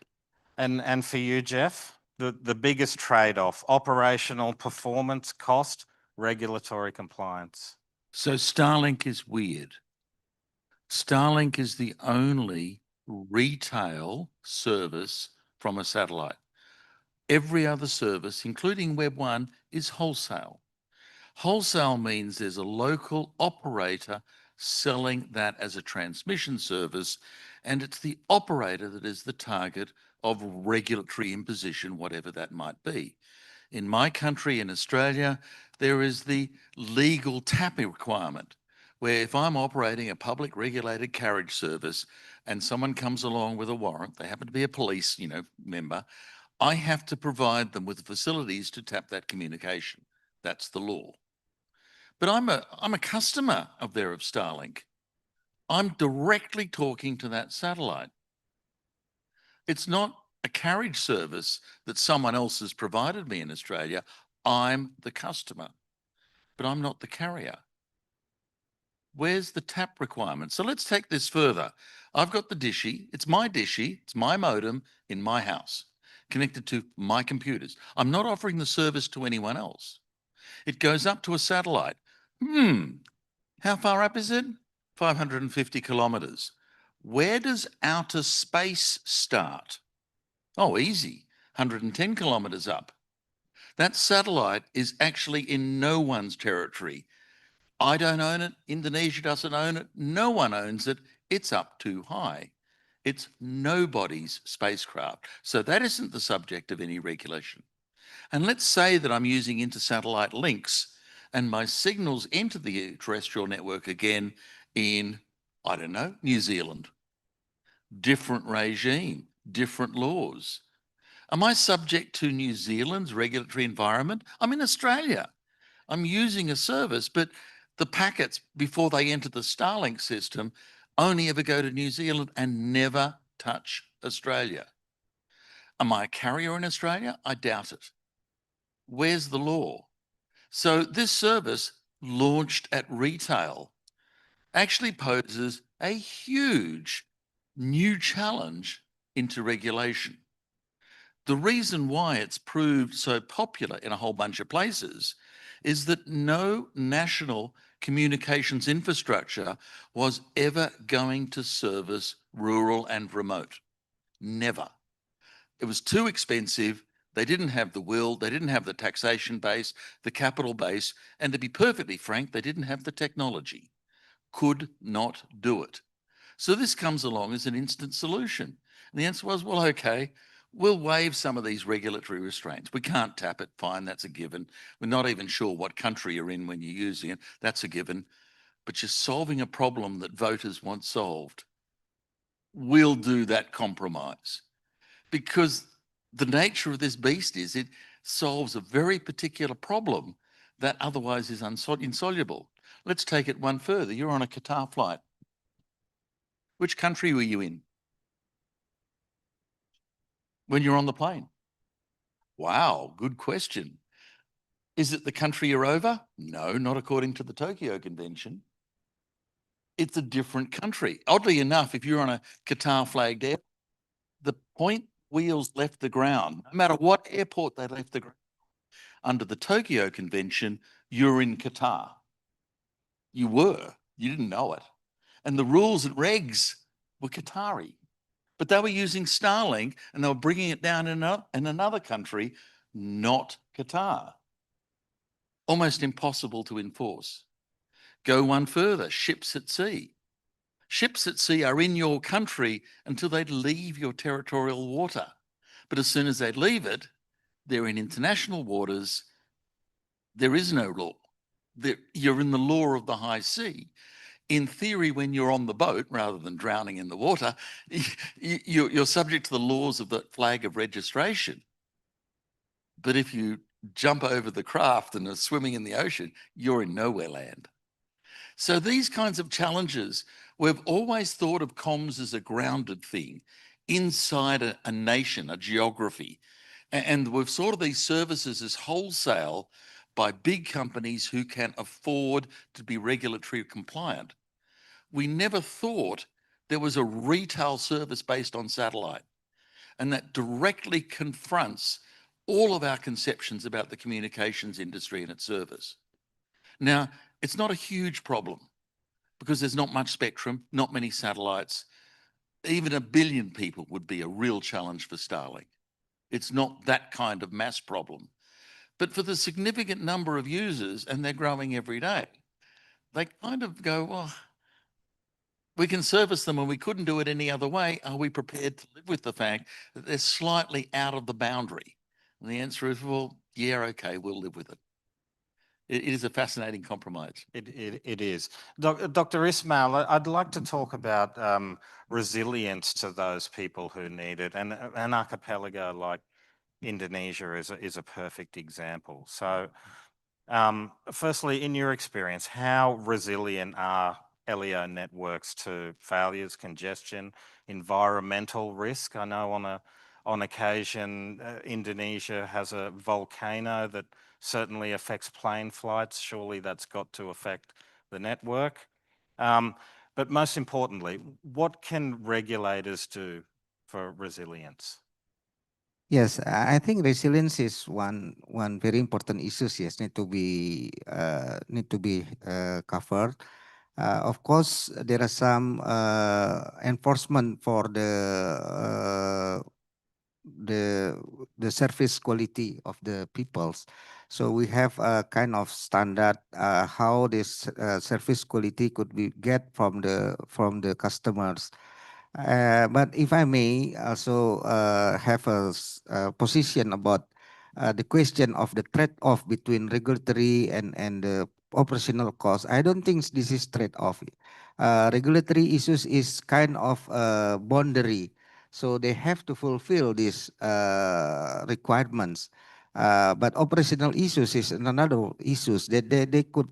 And for you, Jeff, the biggest trade-off, operational performance, cost, regulatory compliance. So Starlink is weird. Starlink is the only retail service from a satellite. Every other service, including Web1, is wholesale. Wholesale means there's a local operator selling that as a transmission service, and it's the operator that is the target of regulatory imposition, whatever that might be. In my country, in Australia, there is the legal tapping requirement, where if I'm operating a public regulated carriage service and someone comes along with a warrant, they happen to be a police, member, I have to provide them with facilities to tap that communication. That's the law. But I'm a customer of Starlink. I'm directly talking to that satellite. It's not a carriage service that someone else has provided me in Australia. I'm the customer, but I'm not the carrier. Where's the tap requirement? So let's take this further. I've got the dishy. It's my modem in my house, connected to my computers. I'm not offering the service to anyone else. It goes up to a satellite. How far up is it? 550 kilometers. Where does outer space start? Oh, easy, 110 kilometers up. That satellite is actually in no one's territory. I don't own it. Indonesia doesn't own it. No one owns it. It's up too high. It's nobody's spacecraft. So that isn't the subject of any regulation. And let's say that I'm using inter-satellite links and my signals enter the terrestrial network again in, I don't know, New Zealand. Different regime, different laws. Am I subject to New Zealand's regulatory environment? I'm in Australia. I'm using a service, but the packets before they enter the Starlink system only ever go to New Zealand and never touch Australia. Am I a carrier in Australia? I doubt it. Where's the law? So this service, launched at retail, actually poses a huge new challenge into regulation. The reason why it's proved so popular in a whole bunch of places is that no national communications infrastructure was ever going to service rural and remote. Never. It was too expensive. They didn't have the will, they didn't have the taxation base, the capital base, and to be perfectly frank, they didn't have the technology. Could not do it. So this comes along as an instant solution. And the answer was, well, okay, we'll waive some of these regulatory restraints. We can't tap it, fine, that's a given. We're not even sure what country you're in when you're using it, that's a given. But you're solving a problem that voters want solved. We'll do that compromise. Because the nature of this beast is it solves a very particular problem that otherwise is insoluble. Let's take it one further. You're on a Qatar flight. Which country were you in when you're on the plane? Wow, good question. Is it the country you're over? No, not according to the Tokyo Convention. It's a different country. Oddly enough, if you're on a Qatar flagged airport, the point wheels left the ground, no matter what airport they left the ground, under the Tokyo Convention, you're in Qatar. You were, you didn't know it. And the rules and regs were Qatari. But they were using Starlink and they were bringing it down in another country, not Qatar. Almost impossible to enforce. Go one further, ships at sea. Ships at sea are in your country until they leave your territorial water. But as soon as they leave it, they're in international waters. There is no law. You're in the law of the high sea. In theory, when you're on the boat, rather than drowning in the water, you're subject to the laws of the flag of registration. But if you jump over the craft and are swimming in the ocean, you're in nowhere land. So these kinds of challenges, we've always thought of comms as a grounded thing inside a nation, a geography. And we've thought of these services as wholesale by big companies who can afford to be regulatory compliant. We never thought there was a retail service based on satellite, and that directly confronts all of our conceptions about the communications industry and its service. Now, it's not a huge problem because there's not much spectrum, not many satellites. Even 1 billion people would be a real challenge for Starlink. It's not that kind of mass problem. But for the significant number of users, and they're growing every day, they kind of go, well, we can service them and we couldn't do it any other way. Are we prepared to live with the fact that they're slightly out of the boundary? And the answer is, well, yeah, okay, we'll live with it. It is a fascinating compromise. It is. Dr. Ismail, I'd like to talk about resilience to those people who need it. And an archipelago like Indonesia is a perfect example. So firstly, in your experience, how resilient are LEO networks to failures, congestion, environmental risk? I know on occasion, Indonesia has a volcano that certainly affects plane flights. Surely that's got to affect the network. But most importantly, what can regulators do for resilience? Yes, I think resilience is one very important issue. Yes, need to be covered. Of course, there are some enforcement for the service quality of the peoples. So we have a kind of standard how this service quality could be get from the customers. But if I may also have a position about the question of the trade-off between regulatory and the operational cost, I don't think this is trade-off. Regulatory issues is kind of a boundary, so they have to fulfill these requirements. But operational issues is another issues that they could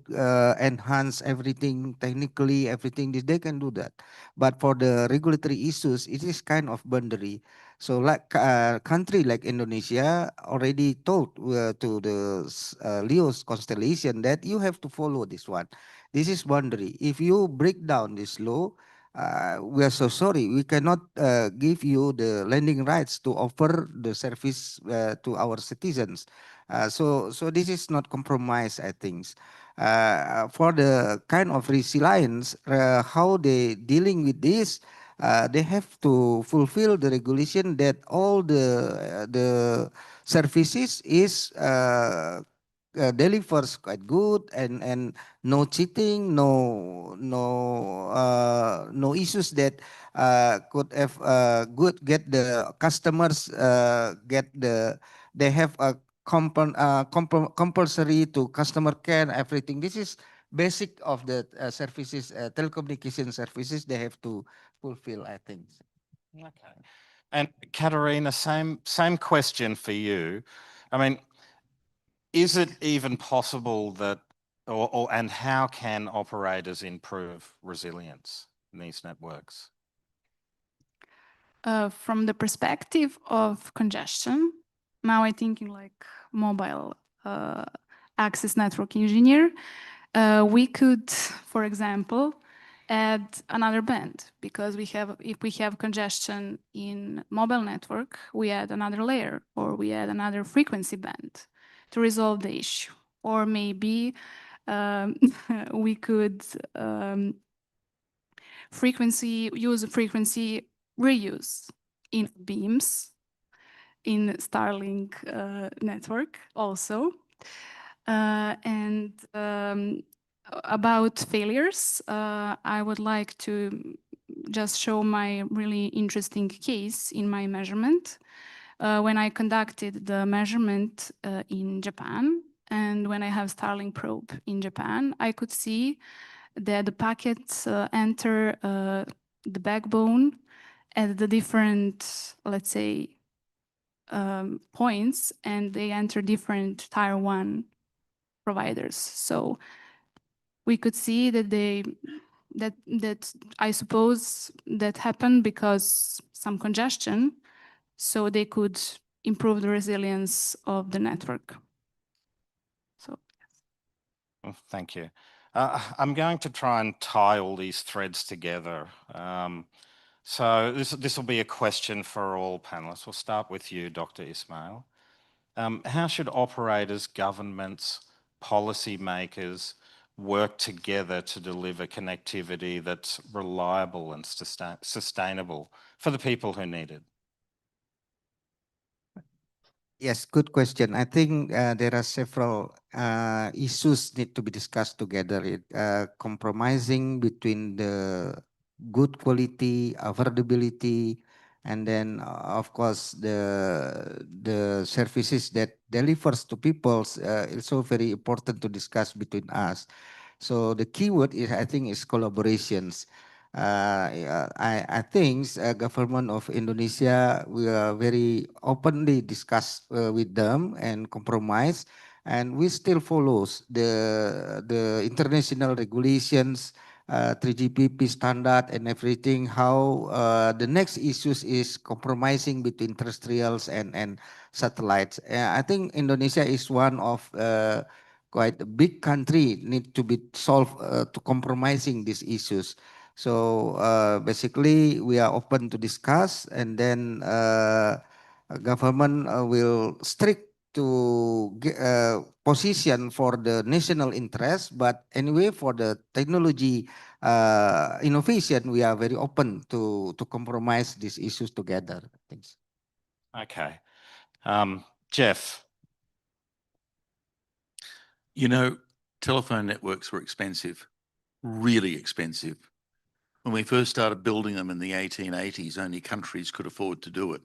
enhance everything technically, everything they can do that. But for the regulatory issues, it is kind of boundary. So like country like Indonesia already told to the Leo's constellation that you have to follow this one. This is boundary. If you break down this law, we are so sorry, we cannot give you the landing rights to offer the service to our citizens. So this is not compromise, I think. For the kind of resilience, how they dealing with this, they have to fulfill the regulation that all the services is delivers quite good, and no cheating, no issues that could have good get the customers get they have a compulsory to customer care, everything. This is basic of the services, telecommunication services they have to fulfill, I think. Okay. And Katarina, same question for you. I mean, is it even possible that, and how can operators improve resilience in these networks? From the perspective of congestion, now I'm thinking like mobile access network engineer, we could, for example, add another band, because if we have congestion in mobile network, we add another layer, or we add another frequency band to resolve the issue. Or maybe we could use frequency reuse in beams in Starlink network also. And about failures, I would like to just show my really interesting case in my measurement. When I conducted the measurement in Japan, and when I have Starlink probe in Japan, I could see that the packets enter the backbone at the different, let's say, points, and they enter different tier 1 providers. So we could see that I suppose that happened because some congestion, so they could improve the resilience of the network. So Well, thank you. I'm going to try and tie all these threads together. So this will be a question for all panelists. We'll start with you, Dr. Ismail. How should operators, governments, policymakers work together to deliver connectivity that's reliable and sustainable for the people who need it? Yes, good question. I think there are several issues need to be discussed together. Compromising between the good quality, affordability, and then of course the services that delivers to people is so very important to discuss between us. So the keyword is, I think, is collaborations. I think government of Indonesia will very openly discuss with them and compromise, and we still follows the international regulations, 3GPP standard and everything. How the next issues is compromising between terrestrials and satellites. I think Indonesia is one of quite a big country need to be solved to compromising these issues. So basically, we are open to discuss, and then government will strict to position for the national interest. But anyway, for the technology innovation, we are very open to compromise these issues together. Thanks. Okay. Jeff. You know, telephone networks were expensive, really expensive. When we first started building them in the 1880s, only countries could afford to do it.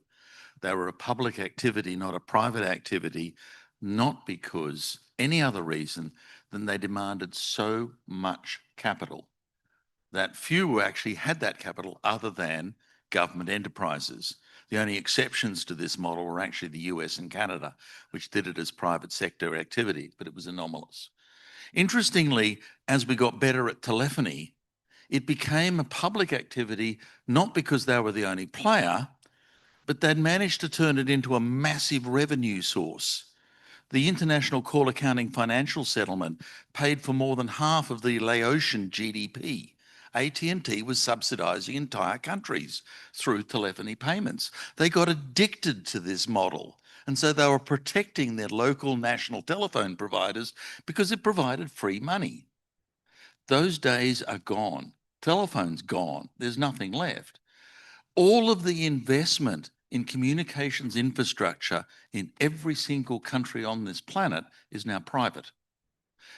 They were a public activity, not a private activity, not because any other reason than they demanded so much capital that few actually had that capital other than government enterprises. The only exceptions to this model were actually the US and Canada, which did it as private sector activity, but it was anomalous. Interestingly, as we got better at telephony, it became a public activity, not because they were the only player, but they'd managed to turn it into a massive revenue source. The International Call Accounting Financial Settlement paid for more than half of the Laotian GDP, AT&T was subsidising entire countries through telephony payments. They got addicted to this model. And so they were protecting their local national telephone providers because it provided free money. Those days are gone. Telephone's gone. There's nothing left. All of the investment in communications infrastructure in every single country on this planet is now private.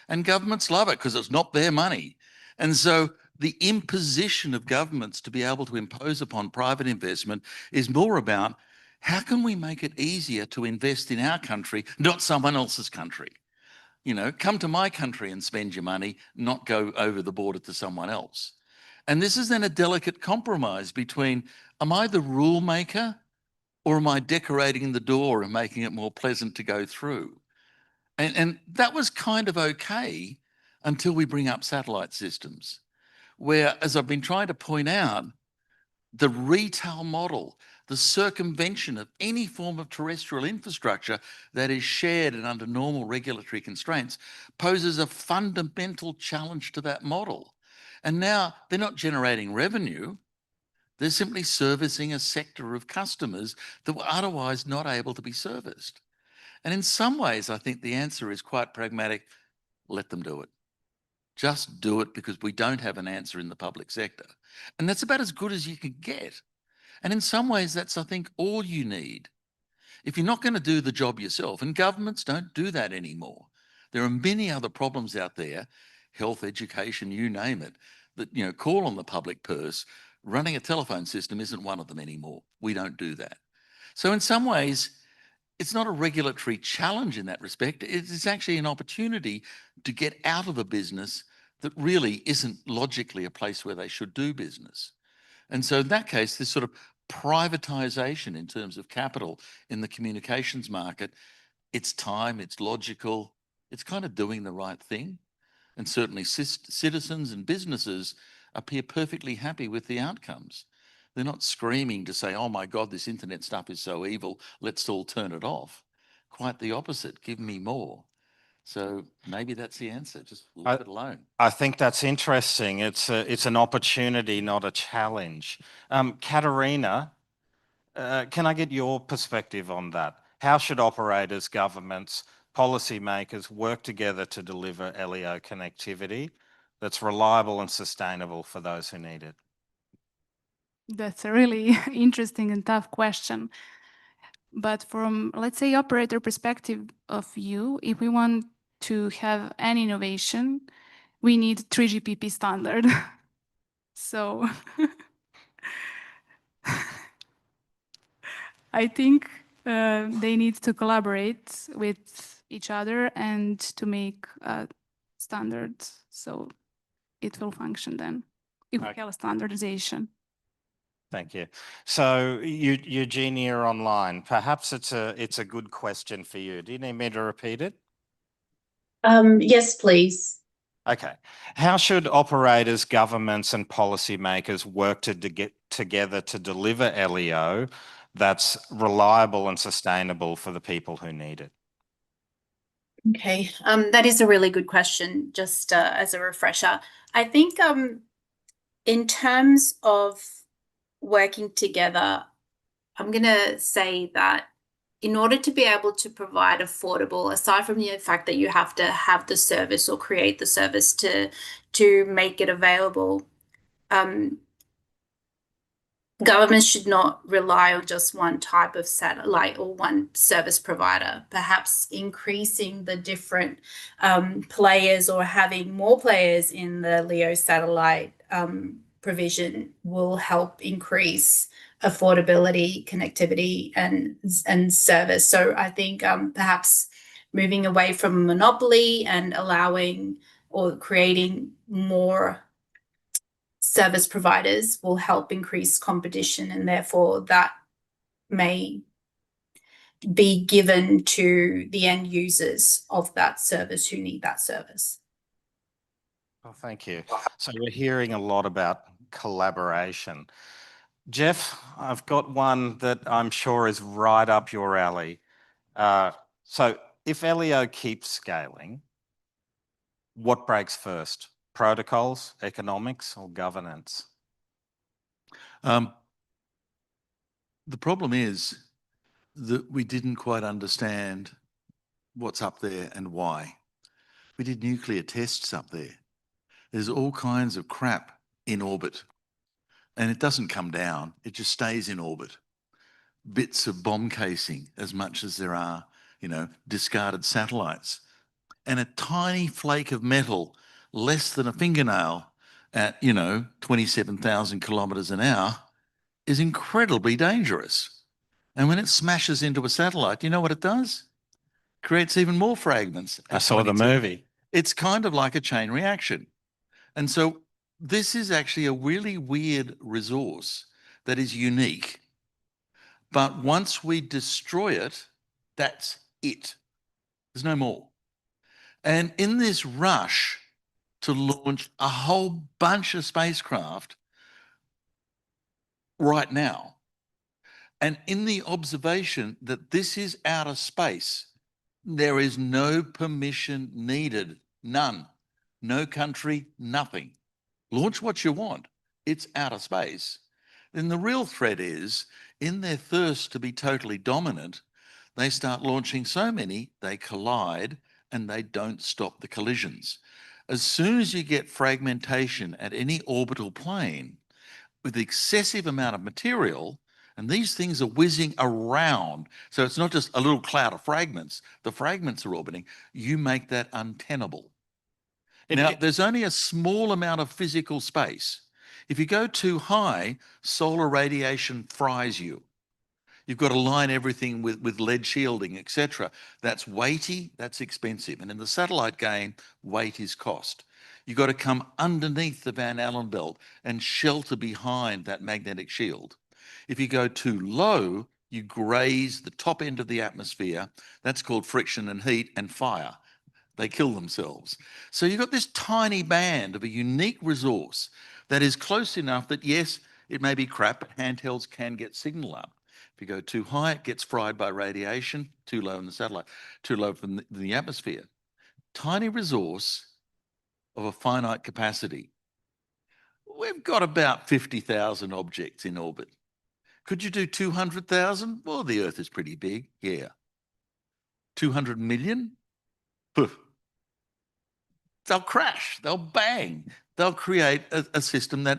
And governments love it because it's not their money. And so the imposition of governments to be able to impose upon private investment is more about how can we make it easier to invest in our country, not someone else's country? You know, come to my country and spend your money, not go over the border to someone else. And this is then a delicate compromise between, am I the rule maker or am I decorating the door and making it more pleasant to go through? And that was kind of okay until we bring up satellite systems, where, as I've been trying to point out, the retail model, the circumvention of any form of terrestrial infrastructure that is shared and under normal regulatory constraints poses a fundamental challenge to that model. And now they're not generating revenue. They're simply servicing a sector of customers that were otherwise not able to be serviced. And in some ways, I think the answer is quite pragmatic. Let them do it. Just do it, because we don't have an answer in the public sector. And that's about as good as you can get. And in some ways, that's, I think, all you need. If you're not going to do the job yourself, and governments don't do that anymore, there are many other problems out there, health, education, you name it, that, you know, call on the public purse. Running a telephone system isn't one of them anymore. We don't do that. So in some ways, it's not a regulatory challenge in that respect. It's actually an opportunity to get out of a business that really isn't logically a place where they should do business. And so in that case, this sort of privatization in terms of capital in the communications market, it's time, it's logical, it's kind of doing the right thing. And certainly citizens and businesses appear perfectly happy with the outcomes. They're not screaming to say, oh my God, this internet stuff is so evil, let's all turn it off. Quite the opposite, give me more. So maybe that's the answer, just leave it alone. I think that's interesting. It's an opportunity, not a challenge. Katerina, can I get your perspective on that? How should operators, governments, policymakers work together to deliver LEO connectivity that's reliable and sustainable for those who need it? That's a really interesting and tough question. But from, let's say, operator perspective of view, if we want to have an innovation, we need 3GPP standard. So I think they need to collaborate with each other and to make standards so it will function then if we have a standardization. Thank you. So Eugenia online, perhaps it's a good question for you. Do you need me to repeat it? Yes, please. Okay. How should operators, governments and policymakers work to get together to deliver LEO that's reliable and sustainable for the people who need it? Okay, that is a really good question, just as a refresher. I think in terms of working together, I'm going to say that in order to be able to provide affordable, aside from the fact that you have to have the service or create the service to make it available, governments should not rely on just one type of satellite or one service provider. Perhaps increasing the different players or having more players in the LEO satellite provision will help increase affordability, connectivity, and service. So I think perhaps moving away from a monopoly and allowing or creating more service providers will help increase competition, and therefore that may be given to the end users of that service who need that service. Well, thank you. So we're hearing a lot about collaboration. Jeff, I've got one that I'm sure is right up your alley. So if LEO keeps scaling, what breaks first, protocols, economics, or governance? The problem is that we didn't quite understand what's up there and why. We did nuclear tests up there. There's all kinds of crap in orbit, and it doesn't come down, it just stays in orbit. Bits of bomb casing as much as there are, discarded satellites. And a tiny flake of metal, less than a fingernail at, 27,000 kilometers an hour, is incredibly dangerous. And when it smashes into a satellite, you know what it does? Creates even more fragments. I saw the movie. It's kind of like a chain reaction. And so this is actually a really weird resource that is unique. But once we destroy it, that's it. There's no more. And in this rush to launch a whole bunch of spacecraft right now, and in the observation that this is outer space, there is no permission needed, none. No country, nothing. Launch what you want. It's outer space. Then the real threat is, in their thirst to be totally dominant, they start launching so many, they collide and they don't stop the collisions. As soon as you get fragmentation at any orbital plane with excessive amount of material, and these things are whizzing around, so it's not just a little cloud of fragments, the fragments are orbiting, you make that untenable. Now, there's only a small amount of physical space. If you go too high, solar radiation fries you. You've got to line everything with lead shielding, etc. That's weighty, that's expensive. And in the satellite game, weight is cost. You've got to come underneath the Van Allen belt and shelter behind that magnetic shield. If you go too low, you graze the top end of the atmosphere. That's called friction and heat and fire. They kill themselves. So you've got this tiny band of a unique resource that is close enough that, yes, it may be crap, but handhelds can get signal up. If you go too high, it gets fried by radiation, too low in the satellite, too low from the atmosphere. Tiny resource of a finite capacity. We've got about 50,000 objects in orbit. Could you do 200,000? Well, the Earth is pretty big, yeah. 200 million? Poof. They'll crash, they'll bang, they'll create a system that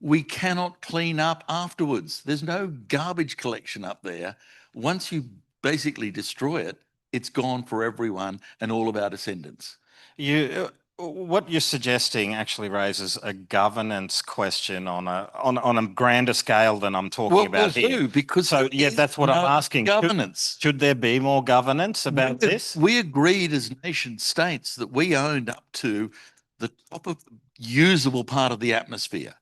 we cannot clean up afterwards. There's no garbage collection up there. Once you basically destroy it, it's gone for everyone and all of our descendants. What you're suggesting actually raises a governance question on a grander scale than I'm talking about here. Because that's what I'm asking. Governance. Should there be more governance about this? We agreed as nation states that we owned up to the top of the usable part of the atmosphere,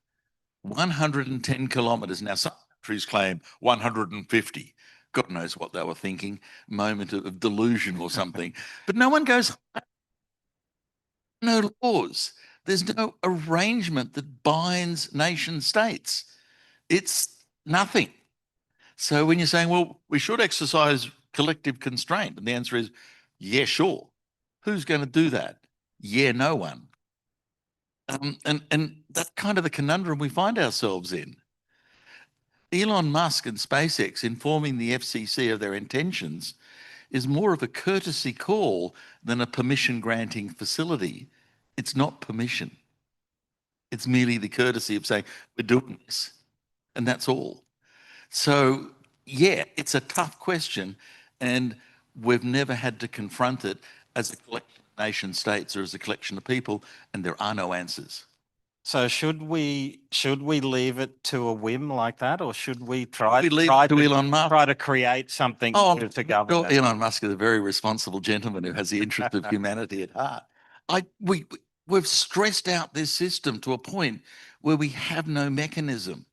110 kilometers. Now, some countries claim 150. God knows what they were thinking, moment of delusion or something. But no one goes, no laws. There's no arrangement that binds nation states. It's nothing. So when you're saying, well, we should exercise collective constraint, and the answer is, yeah, sure. Who's going to do that? Yeah, no one. And that's kind of the conundrum we find ourselves in. Elon Musk and SpaceX informing the FCC of their intentions is more of a courtesy call than a permission granting facility. It's not permission. It's merely the courtesy of saying, we're doing this, and that's all. So, yeah, it's a tough question, and we've never had to confront it as a collection of nation states or as a collection of people, and there are no answers. So should we leave it to a whim like that, or should we try Elon Musk? Try to create something to govern? Elon Musk is a very responsible gentleman who has the interest of humanity at heart. We've stressed out this system to a point where we have no mechanism,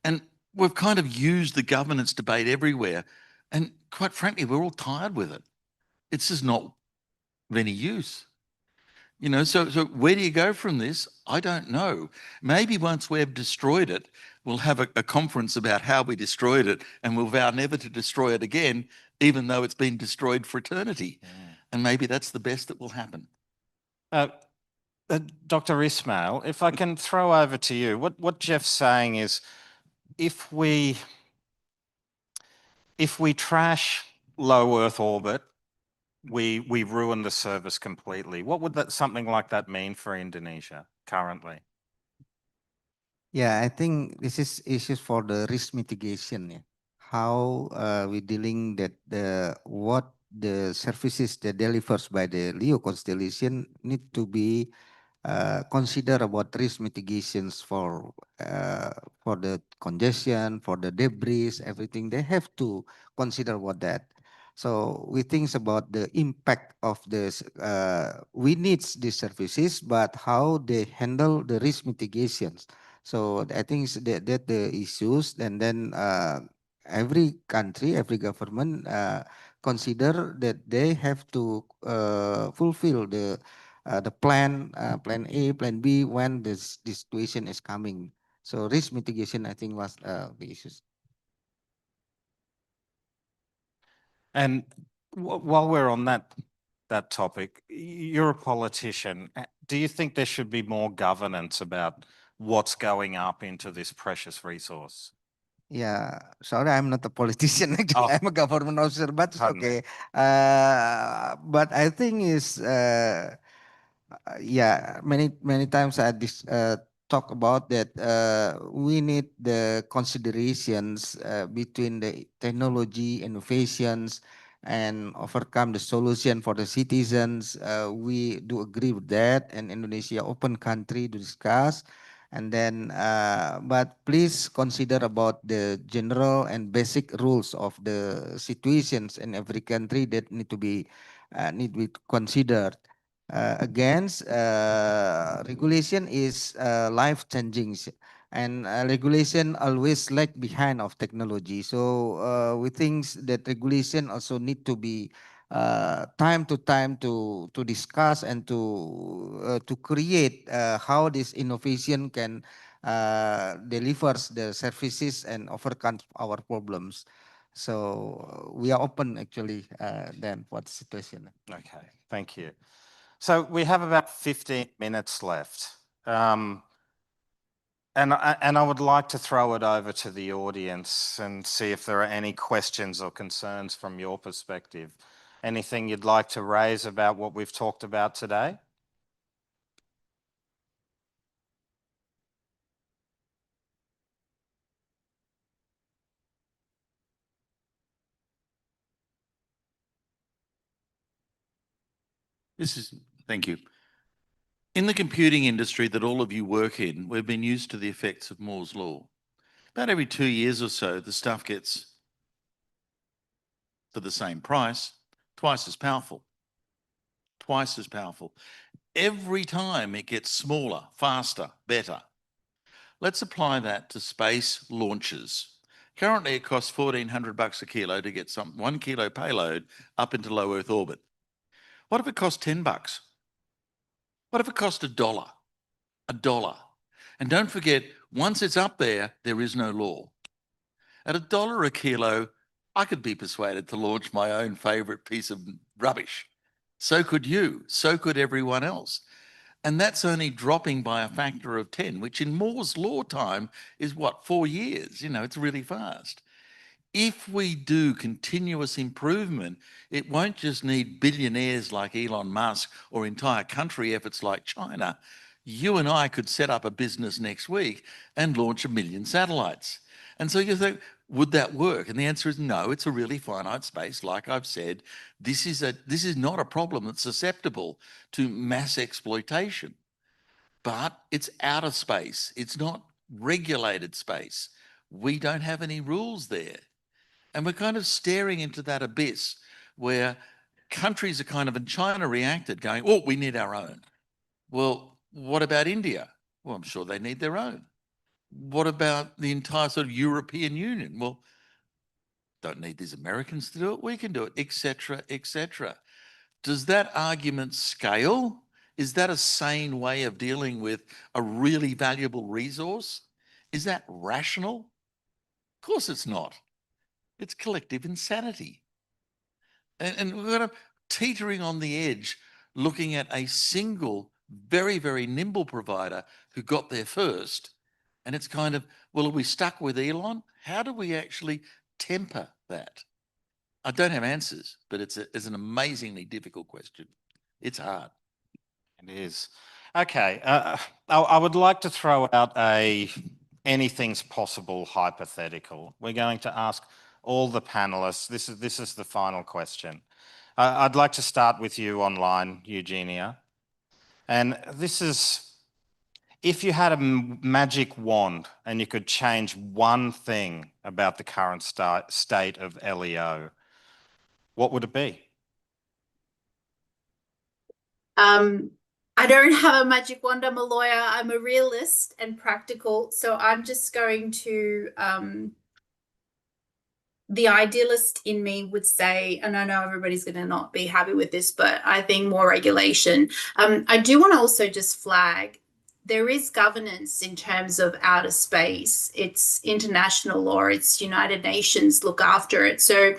and we've kind of used the governance debate everywhere. And quite frankly, we're all tired with it. It's just not of any use. So where do you go from this? I don't know. Maybe once we've destroyed it, we'll have a conference about how we destroyed it, and we'll vow never to destroy it again, even though it's been destroyed for eternity. And maybe that's the best that will happen. Dr. Ismail, if I can throw over to you, what Jeff's saying is, if we trash low Earth orbit, we ruin the service completely. What would something like that mean for Indonesia currently? Yeah, I think this is issues for the risk mitigation. Yeah. How we dealing that what the services that delivers by the LEO constellation need to be consider about risk mitigations for the congestion, for the debris, everything. They have to consider about that. So we think about the impact of this. We need these services, but how they handle the risk mitigations. So I think that the issues, and then every country, every government consider that they have to fulfill the plan A, plan B when this situation is coming. So risk mitigation, I think, was the issues. And while we're on that topic, you're a politician. Do you think there should be more governance about what's going up into this precious resource? Yeah, sorry, I'm not a politician. Actually, Oh, I'm a government officer, but it's pardon me. okay. But I think yeah, many times I talk about that we need the considerations between the technology innovations and overcome the solution for the citizens. We do agree with that, and Indonesia open country to discuss. And then, but please consider about the general and basic rules of the situations in every country that need to be considered. Against regulation is life changing, and regulation always lag behind of technology. So we think that regulation also need to be time to time to discuss and to create how this innovation can delivers the services and overcome our problems. So we are open actually then for the situation. Okay, thank you. So we have about 15 minutes left. And I would like to throw it over to the audience and see if there are any questions or concerns from your perspective. Anything you'd like to raise about what we've talked about today? Thank you. In the computing industry that all of you work in, we've been used to the effects of Moore's law. About every 2 years or so, the stuff gets, for the same price, twice as powerful. Twice as powerful. Every time it gets smaller, faster, better. Let's apply that to space launches. Currently, it costs $1,400 a kilo to get 1 kilo payload up into low Earth orbit. What if it cost $10? What if it cost $1? $1. And don't forget, once it's up there, there is no law. At $1 a kilo, I could be persuaded to launch my own favorite piece of rubbish. So could you, so could everyone else. And that's only dropping by a factor of 10, which in Moore's law time is what, 4 years? You know, it's really fast. If we do continuous improvement, it won't just need billionaires like Elon Musk or entire country efforts like China. You and I could set up a business next week and launch 1 million satellites. And so you think, would that work? And the answer is no, it's a really finite space. Like I've said, this is not a problem that's susceptible to mass exploitation, but it's outer space. It's not regulated space. We don't have any rules there. And we're kind of staring into that abyss where countries are kind of, and China reacted going, oh, we need our own. Well, what about India? Well, I'm sure they need their own. What about the entire sort of European Union? Well, don't need these Americans to do it. We can do it, etc., etc. Does that argument scale? Is that a sane way of dealing with a really valuable resource? Is that rational? Of course it's not. It's collective insanity. And we're kind of teetering on the edge, looking at a single very, very nimble provider who got there first. And it's kind of, well, are we stuck with Elon? How do we actually temper that? I don't have answers, but it's an amazingly difficult question. It's hard. It is. Okay. I would like to throw out a anything's possible hypothetical. We're going to ask all the panelists. This is the final question. I'd like to start with you online, Eugenia. And this is, if you had a magic wand and you could change one thing about the current state of LEO, what would it be? I don't have a magic wand. I'm a lawyer. I'm a realist and practical. So I'm just going to, the idealist in me would say, and I know everybody's going to not be happy with this, but I think more regulation. I do want to also just flag there is governance in terms of outer space. It's international law, it's United Nations look after it. So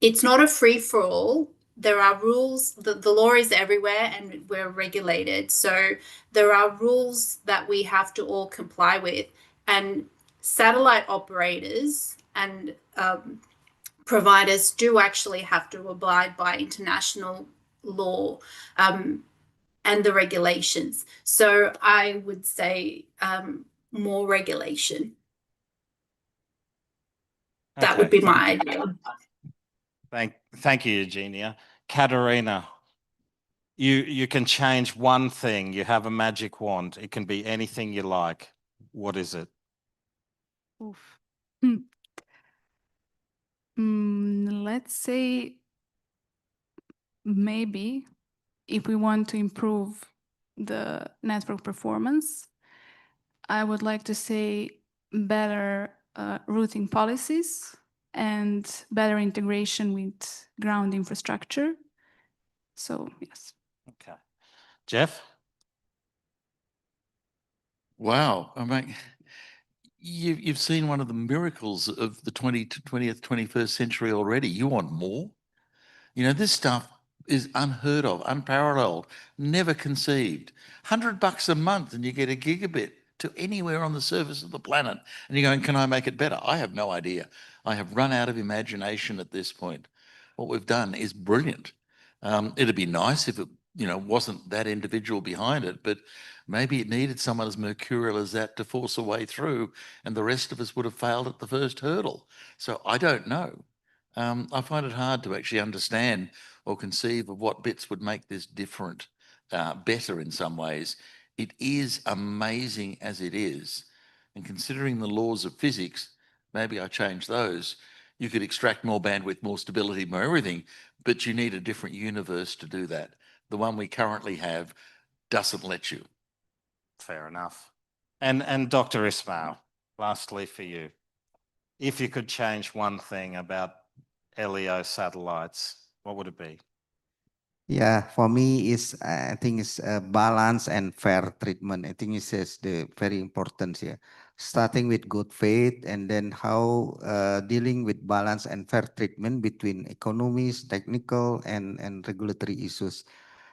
it's not a free for all. There are rules, the law is everywhere and we're regulated. So there are rules that we have to all comply with. And satellite operators and providers do actually have to abide by international law and the regulations. So I would say more regulation. That Okay. would be my idea. Thank you, Eugenia. Katerina, you can change one thing. You have a magic wand. It can be anything you like. What is it? Oof. Let's say maybe if we want to improve the network performance, I would like to say better routing policies and better integration with ground infrastructure. So, yes. Okay. Jeff? Wow. I mean, you've seen one of the miracles of the 20th, 21st century already. You want more? You know, this stuff is unheard of, unparalleled, never conceived. $100 a month and you get a gigabit to anywhere on the surface of the planet. And you're going, can I make it better? I have no idea. I have run out of imagination at this point. What we've done is brilliant. It'd be nice if it, wasn't that individual behind it, but maybe it needed someone as mercurial as that to force a way through, and the rest of us would have failed at the first hurdle. So I don't know. I find it hard to actually understand or conceive of what bits would make this different, better in some ways. It is amazing as it is. And considering the laws of physics, maybe I change those. You could extract more bandwidth, more stability, more everything, but you need a different universe to do that. The one we currently have doesn't let you. Fair enough. And Dr. Ismail, lastly for you, if you could change one thing about LEO satellites, what would it be? Yeah, for me is I think it's balance and fair treatment. I think it's the very important here. Starting with good faith and then how dealing with balance and fair treatment between economies, technical and regulatory issues.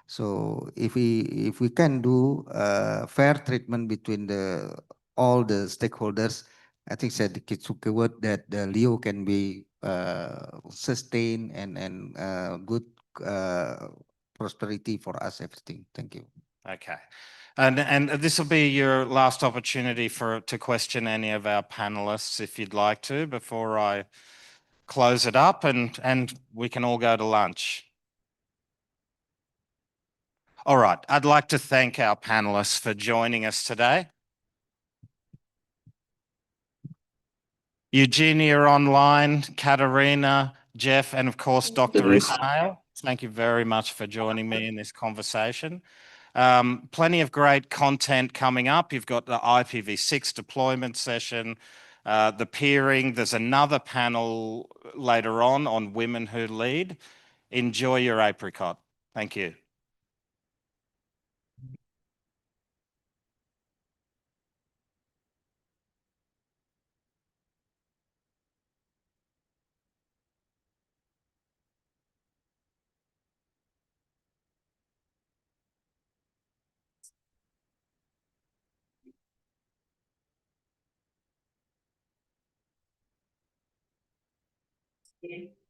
So if we can do fair treatment between all the stakeholders, I think said the Kitsuke word that the LEO can be sustained and good prosperity for us, everything. Thank you. Okay. And this will be your last opportunity to question any of our panelists if you'd like to before I close it up and we can all go to lunch. All right. I'd like to thank our panelists for joining us today. Eugenia online, Katerina, Jeff, and of course, Dr. Ismail. Thank you very much for joining me in this conversation. Plenty of great content coming up. You've got the IPv6 deployment session, the peering. There's another panel later on women who lead. Enjoy your apricot. Thank you. you.